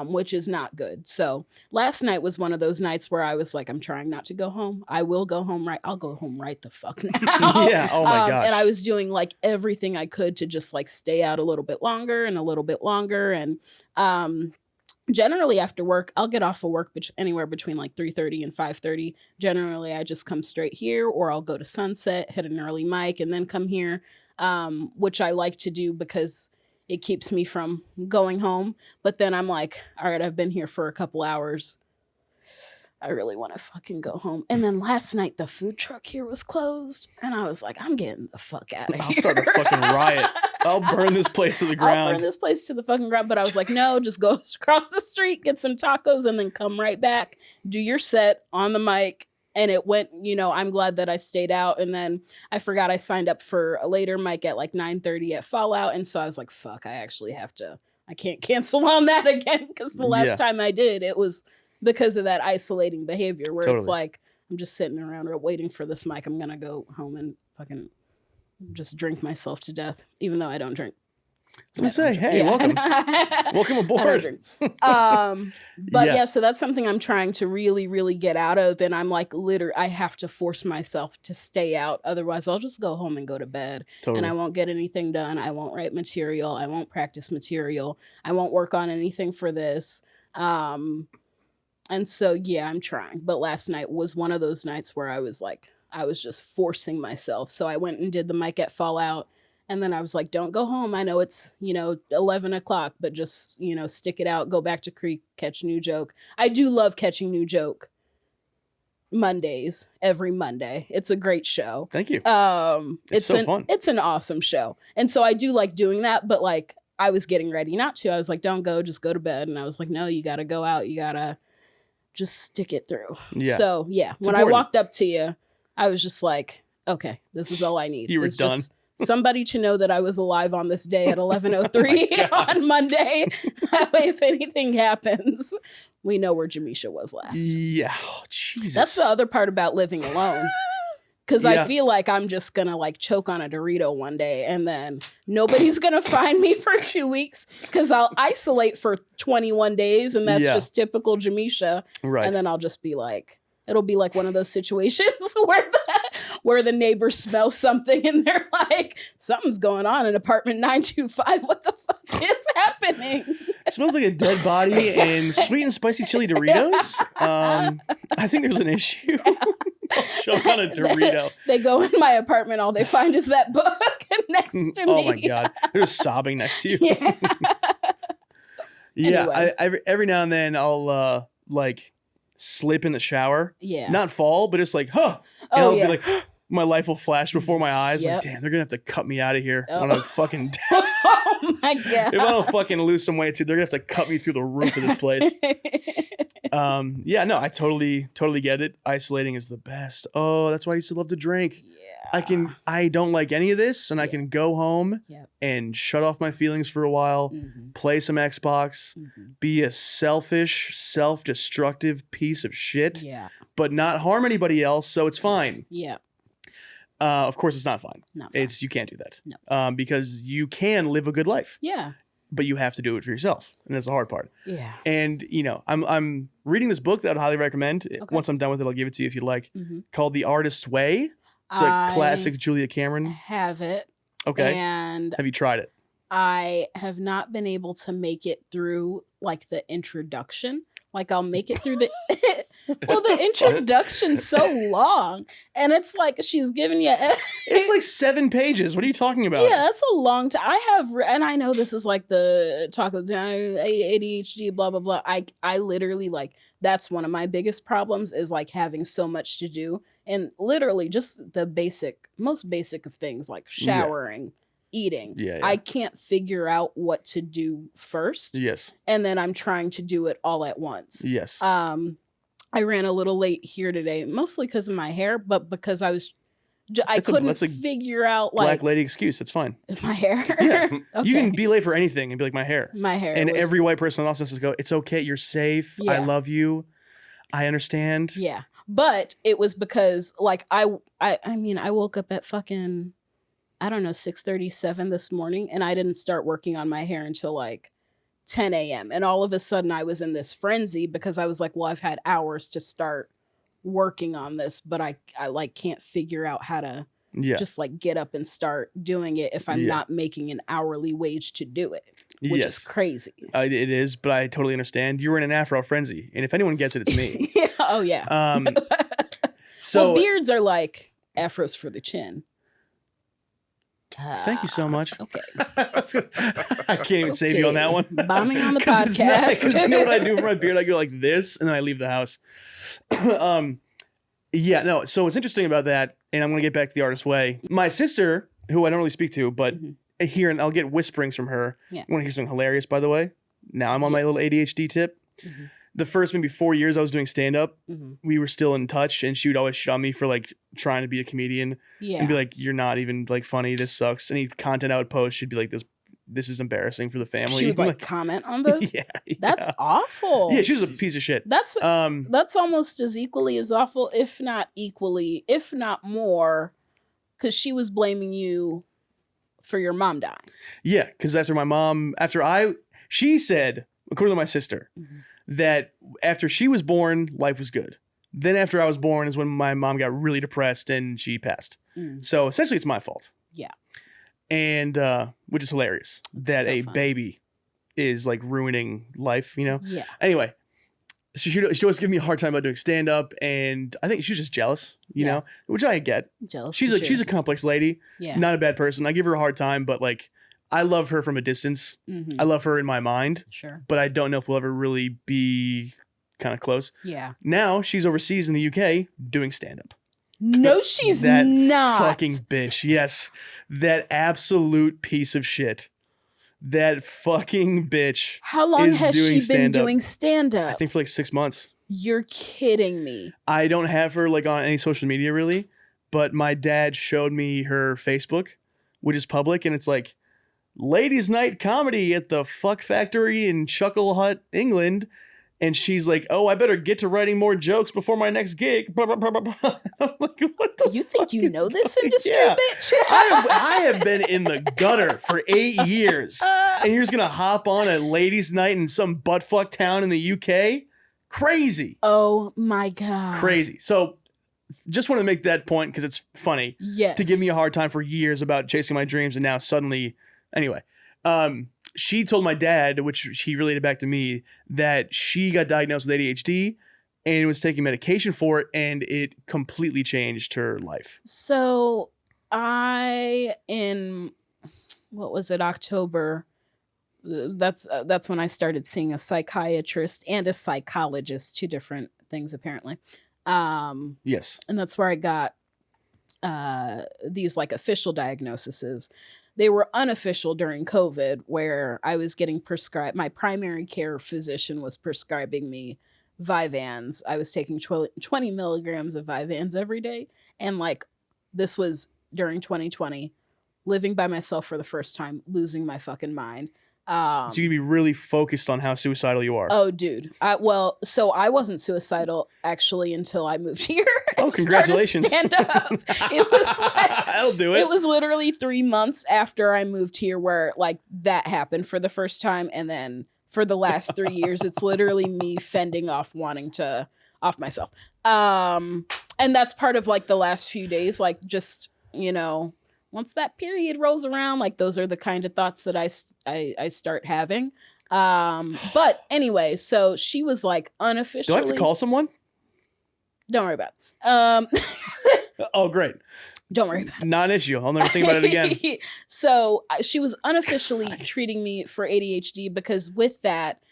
Which is not good. So last night was one of those nights where I was like, I'm trying not to go home. I will go home I'll go home right the fuck now. Yeah. Oh my gosh. And I was doing like everything I could to just like stay out a little bit longer and a little bit longer. And generally after work, I'll get off of work anywhere between like 3:30 and 5:30. Generally, I just come straight here, or I'll go to Sunset, hit an early mic, and then come here, which I like to do because it keeps me from going home. But then I'm like, all right, I've been here for a couple hours. I really want to fucking go home. And then last night, the food truck here was closed. And I was like, I'm getting the fuck out of here. I'll start a fucking riot. I'll burn this place to the ground. I'll burn this place to the fucking ground. But I was like, no, just go across the street, get some tacos, and then come right back. Do your set on the mic. And it went, I'm glad that I stayed out. And then I forgot I signed up for a later mic at like 9:30 at Fallout. And so I was like, fuck, I can't cancel on that again. Because the last time I did, it was because of that isolating behavior where it's like, I'm just sitting around waiting for this mic. I'm going to go home and fucking just drink myself to death, even though I don't drink. I was gonna say, hey, welcome. Welcome aboard. But yeah, so that's something I'm trying to really, really get out of. And I'm like, literally, I have to force myself to stay out. Otherwise, I'll just go home and go to bed. Totally. And I won't get anything done. I won't write material. I won't practice material. I won't work on anything for this. And so, yeah, I'm trying. But last night was one of those nights where I was just forcing myself. So I went and did the Mic at Fallout. And then I was like, don't go home. I know it's, 11 o'clock, but just, stick it out. Go back to Creek, catch New Joke. I do love catching New Joke Mondays, every Monday. It's a great show. Thank you. It's so fun. It's an awesome show. And so I do like doing that, but like I was getting ready not to. I was like, don't go, just go to bed. And I was like, no, you got to go out. You got to just stick it through. Yeah. So yeah, it's when important. I walked up to you, I was just like, okay, this is all I need. You were done. Somebody to know that I was alive on this day at 11:03 on Monday. That way, if anything happens, we know where Jemischa was last. Yeah. Oh, Jesus. That's the other part about living alone. Because I feel like I'm just going to like choke on a Dorito one day and then nobody's going to find me for 2 weeks because I'll isolate for 21 days and that's just typical Jemischa. Right. And then I'll just be like, it'll be like one of those situations where the neighbors smell something and they're like, something's going on in apartment 925. What the fuck is happening? It smells like a dead body and sweet and spicy chili Doritos. I think there's an issue. Choke on a Dorito. They go in my apartment, all they find is that book next to me. Oh my God. They're just sobbing next to you. Yeah. Anyway. Every now and then I'll slip in the shower. Yeah. Not fall, but just like, huh. And I'll be like, my life will flash before my eyes. Yep. Like, damn, they're going to have to cut me out of here when I'm fucking dead. Oh my God. If I don't fucking lose some weight, too, they're going to have to cut me through the roof of this place. I totally get it. Isolating is the best. Oh, that's why I used to love to drink. Yeah. I don't like any of this, and I can go home and shut off my feelings for a while, play some Xbox, be a selfish, self-destructive piece of shit, but not harm anybody else, so it's fine. Yeah. Of course, it's not fine. Not fine. You can't do that. No. Because you can live a good life. Yeah. But you have to do it for yourself, and that's the hard part. Yeah. And I'm reading this book that I'd highly recommend. Okay. Once I'm done with it, I'll give it to you if you'd like. Called The Artist's Way. It's a classic Julia Cameron. I have it. Okay. And have you tried it? I have not been able to make it through like the introduction. Like I'll make it through the the introduction's so long, and it's like she's giving you. It's like 7 pages. What are you talking about? Yeah, that's a long time. And I know this is like the talk of ADHD, blah blah blah. I literally like that's one of my biggest problems is like having so much to do, and literally just the most basic of things like showering. Eating. I can't figure out what to do first. Yes. And then I'm trying to do it all at once. Yes. I ran a little late here today, mostly because of my hair, but because I couldn't figure out like black lady excuse. That's fine. My hair. Yeah. Okay. You can be late for anything and be like my hair. My hair. And every white person in the office go, it's okay. You're safe. I love you. I understand. Yeah. But it was because like I woke up at fucking 6:37 this morning, and I didn't start working on my hair until like 10 a.m. And all of a sudden I was in this frenzy because I was like, well, I've had hours to start working on this, but I like can't figure out how to just like get up and start doing it if I'm not making an hourly wage to do it, which is crazy. It is, but I totally understand. You were in an afro frenzy, and if anyone gets it, it's me. Oh yeah. So beards are like afros for the chin. Thank you so much. Okay. I can't even save you on that one. Bombing on the podcast. You know what I do for my beard? I go like this, and then I leave the house. So what's interesting about that, and I'm going to get back to The Artist's Way. My sister, who I don't really speak to, but here, and I'll get whisperings from her. Yeah. You want to hear something hilarious, by the way? Now I'm on my little ADHD tip. The first maybe 4 years I was doing stand-up, we were still in touch, and she would always shun me for like trying to be a comedian and be like, you're not even like funny, this sucks. Any content I would post, she'd be like, this is embarrassing for the family. She would like comment on those? That's awful. Yeah, she was a piece of shit. That's almost as equally as awful, if not equally, if not more, because she was blaming you for your mom dying. Yeah, because she said, according to my sister, that after she was born, life was good. Then after I was born is when my mom got really depressed and she passed. So essentially it's my fault. Yeah. And which is hilarious that a baby is like ruining life, you know? Yeah. Anyway, so she always giving me a hard time about doing stand up, and I think she was just jealous, you know, which I get. Jealous. She's a complex lady. Yeah. Not a bad person. I give her a hard time, but like I love her from a distance. I love her in my mind. Sure. But I don't know if we'll ever really be kind of close. Yeah. Now she's overseas in the UK doing stand up. No, she's that not. Fucking bitch. Yes. That absolute piece of shit. That fucking bitch. How long has she been doing stand-up? I think for like 6 months. You're kidding me. I don't have her like on any social media really, but my dad showed me her Facebook, which is public, and it's like Ladies' Night Comedy at the Fuck Factory in Chuckle Hut, England. And she's like, "Oh, I better get to writing more jokes before my next gig." Blah, blah, blah, blah, blah. I'm like, what the You think you know this industry, bitch? I have been in the gutter for 8 years. And you're just going to hop on a ladies' night in some buttfuck town in the UK? Crazy. Oh, my God. Crazy. So just want to make that point because it's funny. Yes. To give me a hard time for years about chasing my dreams. And now suddenly, anyway. She told my dad, which he related back to me, that she got diagnosed with ADHD and was taking medication for it, and it completely changed her life. So in October, that's when I started seeing a psychiatrist and a psychologist, 2 different things apparently. Yes. And that's where I got these like official diagnoses. They were unofficial during COVID, where I was getting prescribed. My primary care physician was prescribing me Vyvanse. I was taking 20 milligrams of Vyvanse every day. And like, this was during 2020, living by myself for the first time, losing my fucking mind. So you'd be really focused on how suicidal you are. Oh, dude. So I wasn't suicidal actually until I moved here. Oh, congratulations. Stand up. It was like, I'll do it. It was literally 3 months after I moved here where like that happened for the first time. And then for the last 3 years, it's literally me fending off wanting to off myself. And that's part of like the last few days, like just, you know, once that period rolls around, like those are the kind of thoughts that I start having. But anyway, so she was like unofficially. Do I have to call someone? Don't worry about it. Oh, great. Don't worry about it. Not an issue. I'll never think about it again. So she was unofficially treating me for ADHD because with that,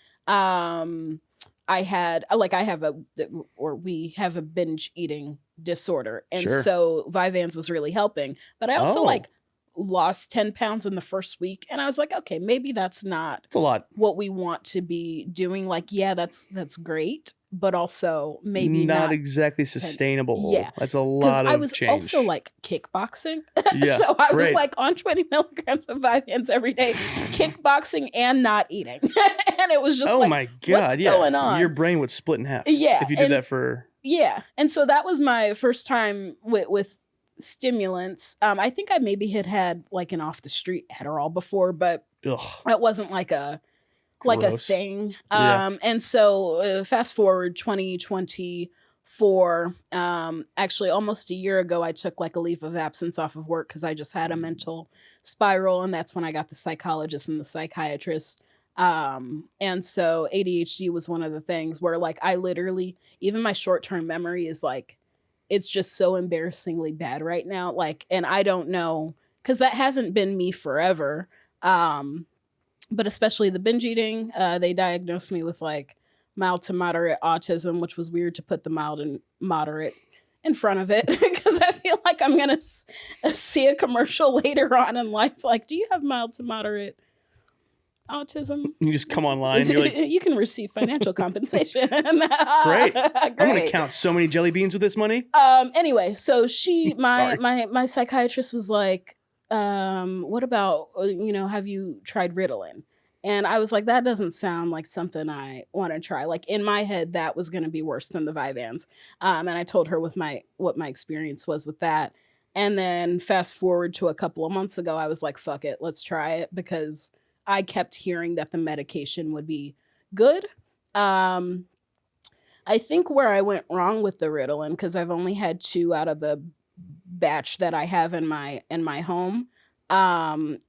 we have a binge eating disorder. And so Vyvanse was really helping. But I also like lost 10 pounds in the first week. And I was like, okay, maybe that's not a lot what we want to be doing. Like, yeah, that's great. But also maybe not exactly sustainable. Yeah. That's a lot of I was change. Also like kickboxing. Yeah, so I was like on 20 milligrams of Vyvanse every day, kickboxing and not eating. And it was just my God, what's going on? Your brain would split in half. Yeah. If you did that for... Yeah. And so that was my first time with stimulants. I think I maybe had like an off the street Adderall before, but it wasn't like a thing. And so fast forward 2024, actually almost a year ago, I took like a leave of absence off of work because I just had a mental spiral. And that's when I got the psychologist and the psychiatrist. And so ADHD was one of the things where like I literally, even my short-term memory is like, it's just so embarrassingly bad right now. Like, and I don't know, because that hasn't been me forever. But especially the binge eating, they diagnosed me with like mild to moderate autism, which was weird to put the mild and moderate in front of it because I feel like I'm going to see a commercial later on in life. Like, do you have mild to moderate autism? You just come online. You're like, you can receive financial compensation. Great. I'm going to count so many jelly beans with this money. Anyway, so my psychiatrist was like, what about, have you tried Ritalin? And I was like, that doesn't sound like something I want to try. Like in my head, that was going to be worse than the Vyvanse. And I told her what my experience was with that. And then fast forward to a couple of months ago, I was like, fuck it, let's try it, because I kept hearing that the medication would be good. I think where I went wrong with the Ritalin, because I've only had 2 out of the batch that I have in my home,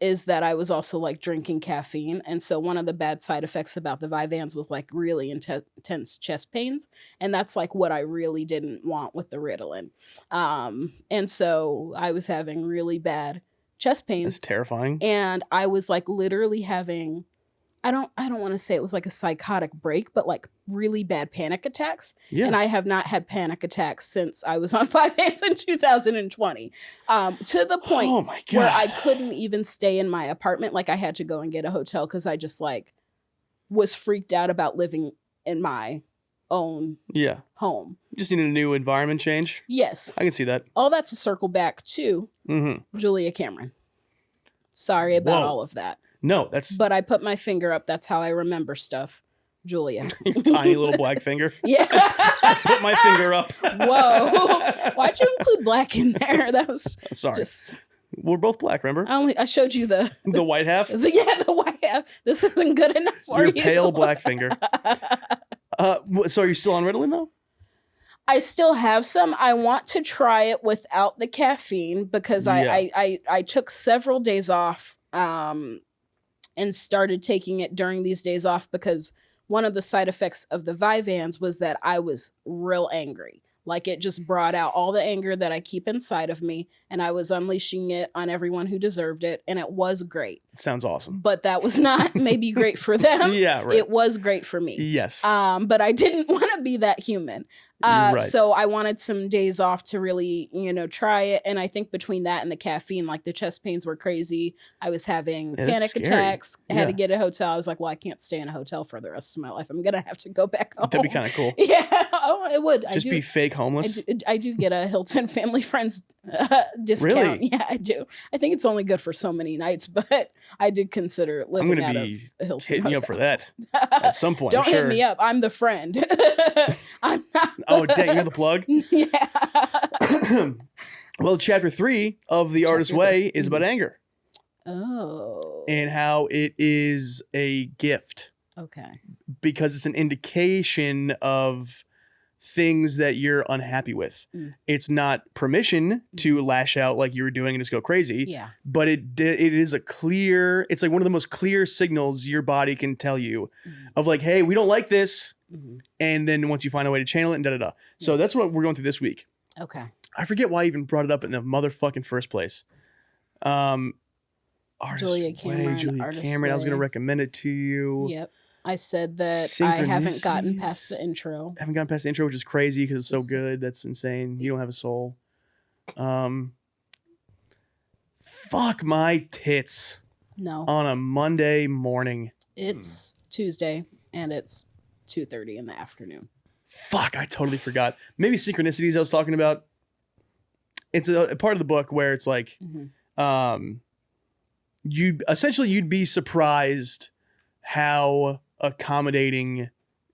is that I was also like drinking caffeine. And so one of the bad side effects about the Vyvanse was like really intense chest pains. And that's like what I really didn't want with the Ritalin. And so I was having really bad chest pains. That's terrifying. And I was like literally having, I don't want to say it was like a psychotic break, but like really bad panic attacks. Yeah. And I have not had panic attacks since I was on Vyvanse in 2020. To the point Oh my God. where I couldn't even stay in my apartment. Like I had to go and get a hotel because I just like was freaked out about living in my own home. You just need a new environment change. Yes. I can see that. All that to circle back to Julia Cameron. Sorry about all of that. No, that's... But I put my finger up. That's how I remember stuff. Julia. Your tiny little black finger. Yeah. I put my finger up. Whoa. Why'd you include black in there? That was... Sorry. Just... We're both black, remember? I showed you the white half? Yeah, the white half. This isn't good enough for Your you. pale black finger. So are you still on Ritalin, though? I still have some. I want to try it without the caffeine because I took several days off and started taking it during these days off because one of the side effects of the Vyvanse was that I was real angry. Like it just brought out all the anger that I keep inside of me, and I was unleashing it on everyone who deserved it, and it was great. It sounds awesome. But that was not maybe great for them. Yeah, right. It was great for me. Yes. But I didn't want to be that human. Right. So I wanted some days off to really, try it. And I think between that and the caffeine, like the chest pains were crazy. I was having panic attacks. I had to get a hotel. I was like, well, I can't stay in a hotel for the rest of my life. I'm going to have to go back home. That'd be kind of cool. Yeah. Oh, it would. Just be fake homeless. I do get a Hilton Family Friends discount. Really? Yeah, I do. I think it's only good for so many nights, but I did consider living out of a Hilton hitting hotel. you up for that at some point. Don't I'm sure. hit me up. I'm the friend. I'm not. Oh, dang, you're the plug? Yeah. Well, chapter 3 of The Artist's Way is about anger. Oh. And how it is a gift. Okay. Because it's an indication of things that you're unhappy with. It's not permission to lash out like you were doing and just go crazy. Yeah. But it is it's like one of the most clear signals your body can tell you of like, hey, we don't like this. And then once you find a way to channel it and da-da-da. So that's what we're going through this week. Okay. I forget why I even brought it up in the motherfucking first place. Julia Cameron. I was going to recommend it to you. Yep. I said that I haven't gotten past the intro. Haven't gotten past the intro, which is crazy because it's so good. That's insane. You don't have a soul. Fuck my tits. No. On a Monday morning. It's Tuesday and it's 2:30 in the afternoon. Fuck, I totally forgot. Maybe synchronicities I was talking about. It's a part of the book where it's like, you'd be surprised how accommodating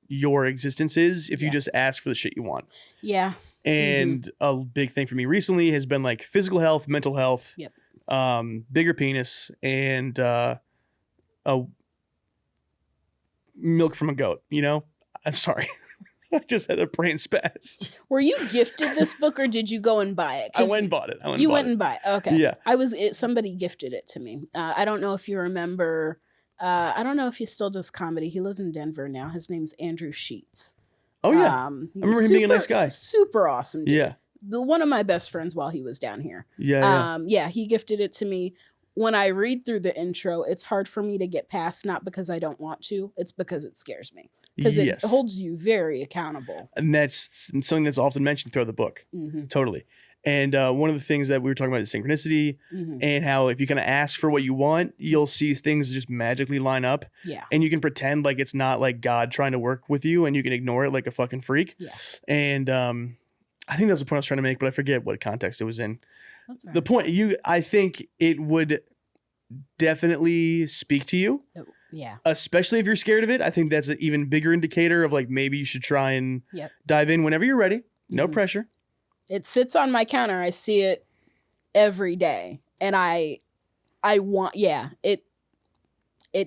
your existence is if you just ask for the shit you want. Yeah. And a big thing for me recently has been like physical health, mental health, bigger penis, and a milk from a goat, I'm sorry. I just had a brain spaz. Were you gifted this book or did you go and buy it? I went and bought it. You went and buy it. Okay. Yeah. Somebody gifted it to me. I don't know if you remember. I don't know if he still does comedy. He lives in Denver now. His name's Andrew Sheets. Oh yeah. I remember him being a nice guy. Super awesome dude. Yeah. One of my best friends while he was down here. Yeah. He gifted it to me. When I read through the intro, it's hard for me to get past, not because I don't want to, it's because it scares me. Because it holds you very accountable. And that's something that's often mentioned throughout the book. Totally. And one of the things that we were talking about is synchronicity and how if you kind of ask for what you want, you'll see things just magically line up. Yeah. And you can pretend like it's not like God trying to work with you and you can ignore it like a fucking freak. Yeah. And I think that's the point I was trying to make, but I forget what context it was in. That's right. The point, I think it would definitely speak to you. Yeah. Especially if you're scared of it. I think that's an even bigger indicator of like maybe you should try and dive in whenever you're ready. No pressure. It sits on my counter. I see it every day. And I want, it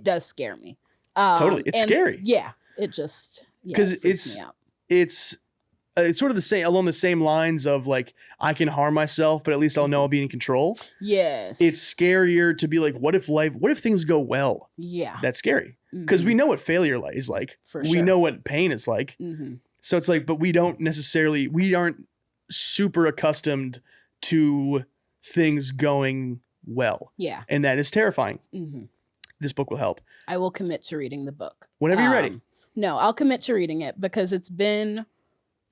does scare me. Totally. It's scary. Yeah. It just, because freaks me out. it's sort of the same, along the same lines of like, I can harm myself, but at least I'll know I'll be in control. Yes. It's scarier to be like, what if things go well? Yeah. That's scary. Because we know what failure is like. For we sure. know what pain is like. So it's like, but we aren't super accustomed to things going well. Yeah. And that is terrifying. This book will help. I will commit to reading the book. Whenever you're ready. No, I'll commit to reading it because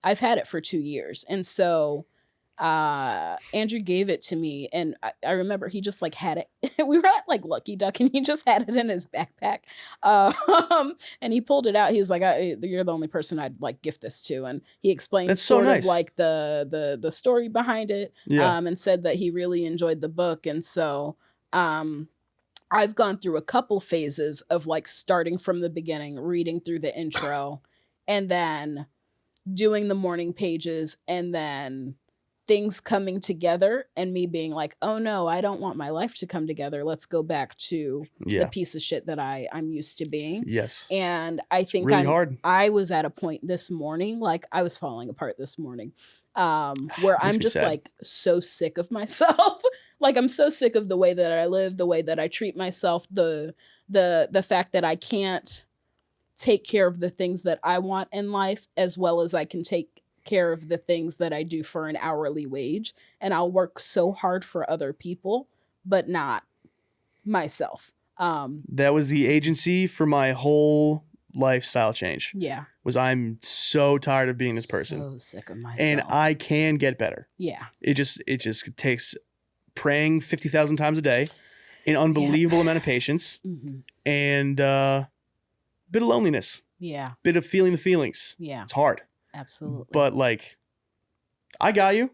I've had it for 2 years. And so Andrew gave it to me, and I remember he just like had it. We were at like Lucky Duck, and he just had it in his backpack. And he pulled it out. He was like, "You're the only person I'd like gift this to." And he explained That's so nice. of like the story behind it, and said that he really enjoyed the book. And so I've gone through a couple phases of like starting from the beginning, reading through the intro, and then doing the morning pages, and then things coming together and me being like, oh no, I don't want my life to come together. Let's go back to the piece of shit that I'm used to being. Yes. And I think really hard. I was at a point this morning, like I was falling apart this morning, where I'm just like so sick of myself. Like I'm so sick of the way that I live, the way that I treat myself, the fact that I can't take care of the things that I want in life as well as I can take care of the things that I do for an hourly wage. And I'll work so hard for other people, but not myself. That was the agency for my whole lifestyle change. Yeah. Was I'm so tired of being this person. So sick of myself. And I can get better. Yeah. It just takes praying 50,000 times a day, an unbelievable amount of patience, and a bit of loneliness. Yeah. Bit of feeling the feelings. Yeah. It's hard. Absolutely. But like, I got you.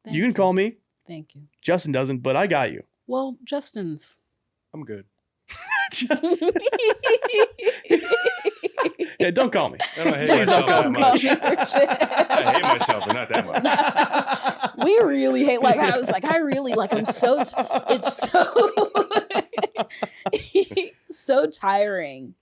You can call me. Thank you. Justin doesn't, but I got you. Well, Justin's. I'm good. Yeah, don't call me. I don't hate myself that much. I hate myself, but not that much. We really hate. Like I was like, I really like. I'm so. It's so tiring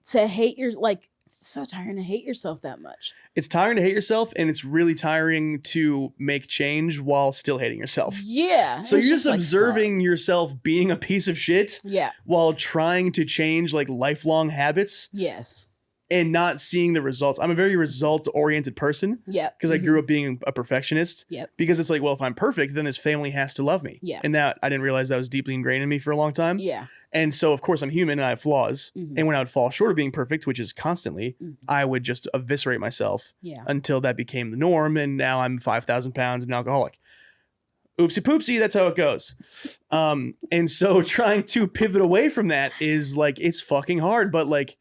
to hate your like. So tiring to hate yourself that much. It's tiring to hate yourself, and it's really tiring to make change while still hating yourself. Yeah. So you're just observing yourself being a piece of shit. Yeah. While trying to change like lifelong habits. Yes. And not seeing the results. I'm a very result-oriented person. Yeah. Because I grew up being a perfectionist. Yep. Because it's like, well, if I'm perfect, then this family has to love me. Yeah. And that I didn't realize that was deeply ingrained in me for a long time. Yeah. And so, of course, I'm human and I have flaws. And when I would fall short of being perfect, which is constantly, I would just eviscerate myself until that became the norm. And now I'm 5,000 pounds and an alcoholic. Oopsie poopsie, that's how it goes. And so trying to pivot away from that is like, it's fucking hard, but like,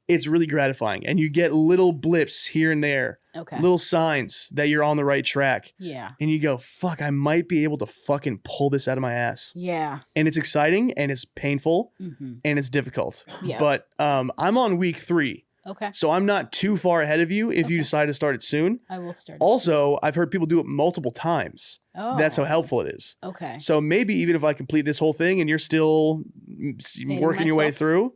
it's really gratifying. And you get little blips here and there. Okay. Little signs that you're on the right track. Yeah. And you go, fuck, I might be able to fucking pull this out of my ass. Yeah. And it's exciting and it's painful and it's difficult. Yeah. But I'm on week 3. Okay. So I'm not too far ahead of you if you decide to start it soon. I will start it Also, I've heard people do it multiple times. Oh. That's how helpful it is. Okay. So maybe even if I complete this whole thing and you're still working your way through,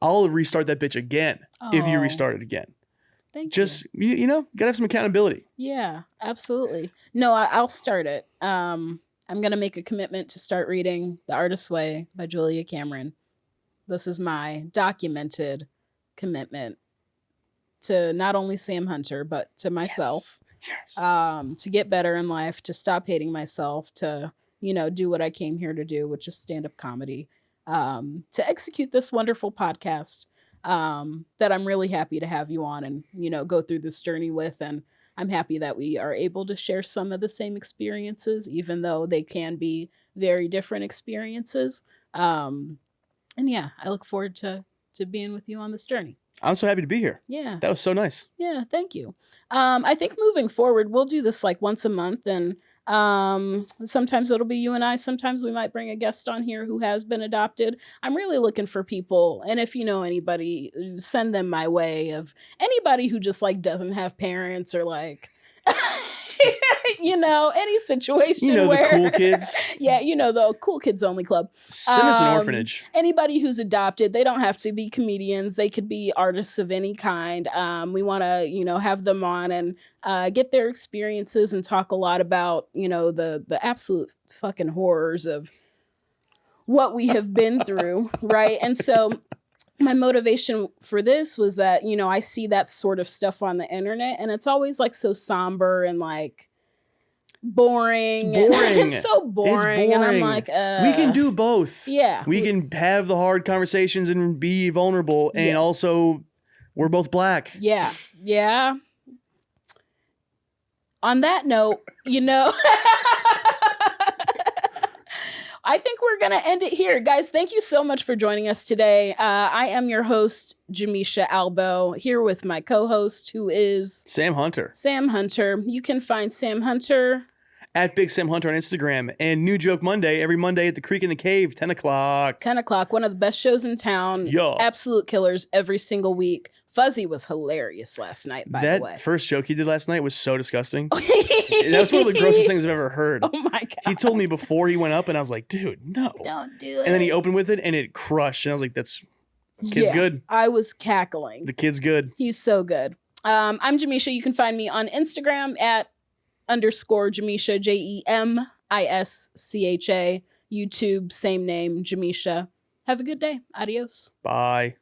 I'll restart that bitch again if you restart it again. Thank you. You know, gotta have some accountability. Yeah, absolutely. No, I'll start it. I'm gonna make a commitment to start reading The Artist's Way by Julia Cameron. This is my documented commitment to not only Sam Hunter, but to myself. Yes. To get better in life, to stop hating myself, to, do what I came here to do, which is stand-up comedy. To execute this wonderful podcast that I'm really happy to have you on and, go through this journey with. And I'm happy that we are able to share some of the same experiences, even though they can be very different experiences. And yeah, I look forward to being with you on this journey. I'm so happy to be here. Yeah. That was so nice. Yeah, thank you. I think moving forward, we'll do this like once a month, and sometimes it'll be you and I. Sometimes we might bring a guest on here who has been adopted. I'm really looking for people, and if you know anybody, send them my way, of anybody who just like doesn't have parents or like Any situation You know, where the cool kids. yeah, the cool kids only club. Send us an orphanage. Anybody who's adopted, they don't have to be comedians. They could be artists of any kind. We want to, have them on and get their experiences and talk a lot about, the absolute fucking horrors of what we have been through, right? And so my motivation for this was that, I see that sort of stuff on the internet and it's always like so somber and like boring. It's boring. It's so boring. And I'm like, we can do both. Yeah. We can have the hard conversations and be vulnerable. And also, we're both black. Yeah. Yeah. On that note, I think we're going to end it here. Guys, thank you so much for joining us today. I am your host, Jemischa Albo, here with my co-host, who is... Sam Hunter. Sam Hunter. You can find Sam Hunter... at Big Sam Hunter on Instagram. And New Joke Monday, every Monday at the Creek in the Cave, 10 o'clock. 10 o'clock, one of the best shows in town. Yo. Absolute killers every single week. Fuzzy was hilarious last night, by the way. That first joke he did last night was so disgusting. That was one of the grossest things I've ever heard. Oh my God. He told me before he went up, and I was like, dude, no. Don't do it. And then he opened with it, and it crushed. And I was like, kid's good. I was cackling. The kid's good. He's so good. I'm Jemischa. You can find me on Instagram at _Jemischa, Jemischa. YouTube, same name, Jemischa. Have a good day. Adios. Bye.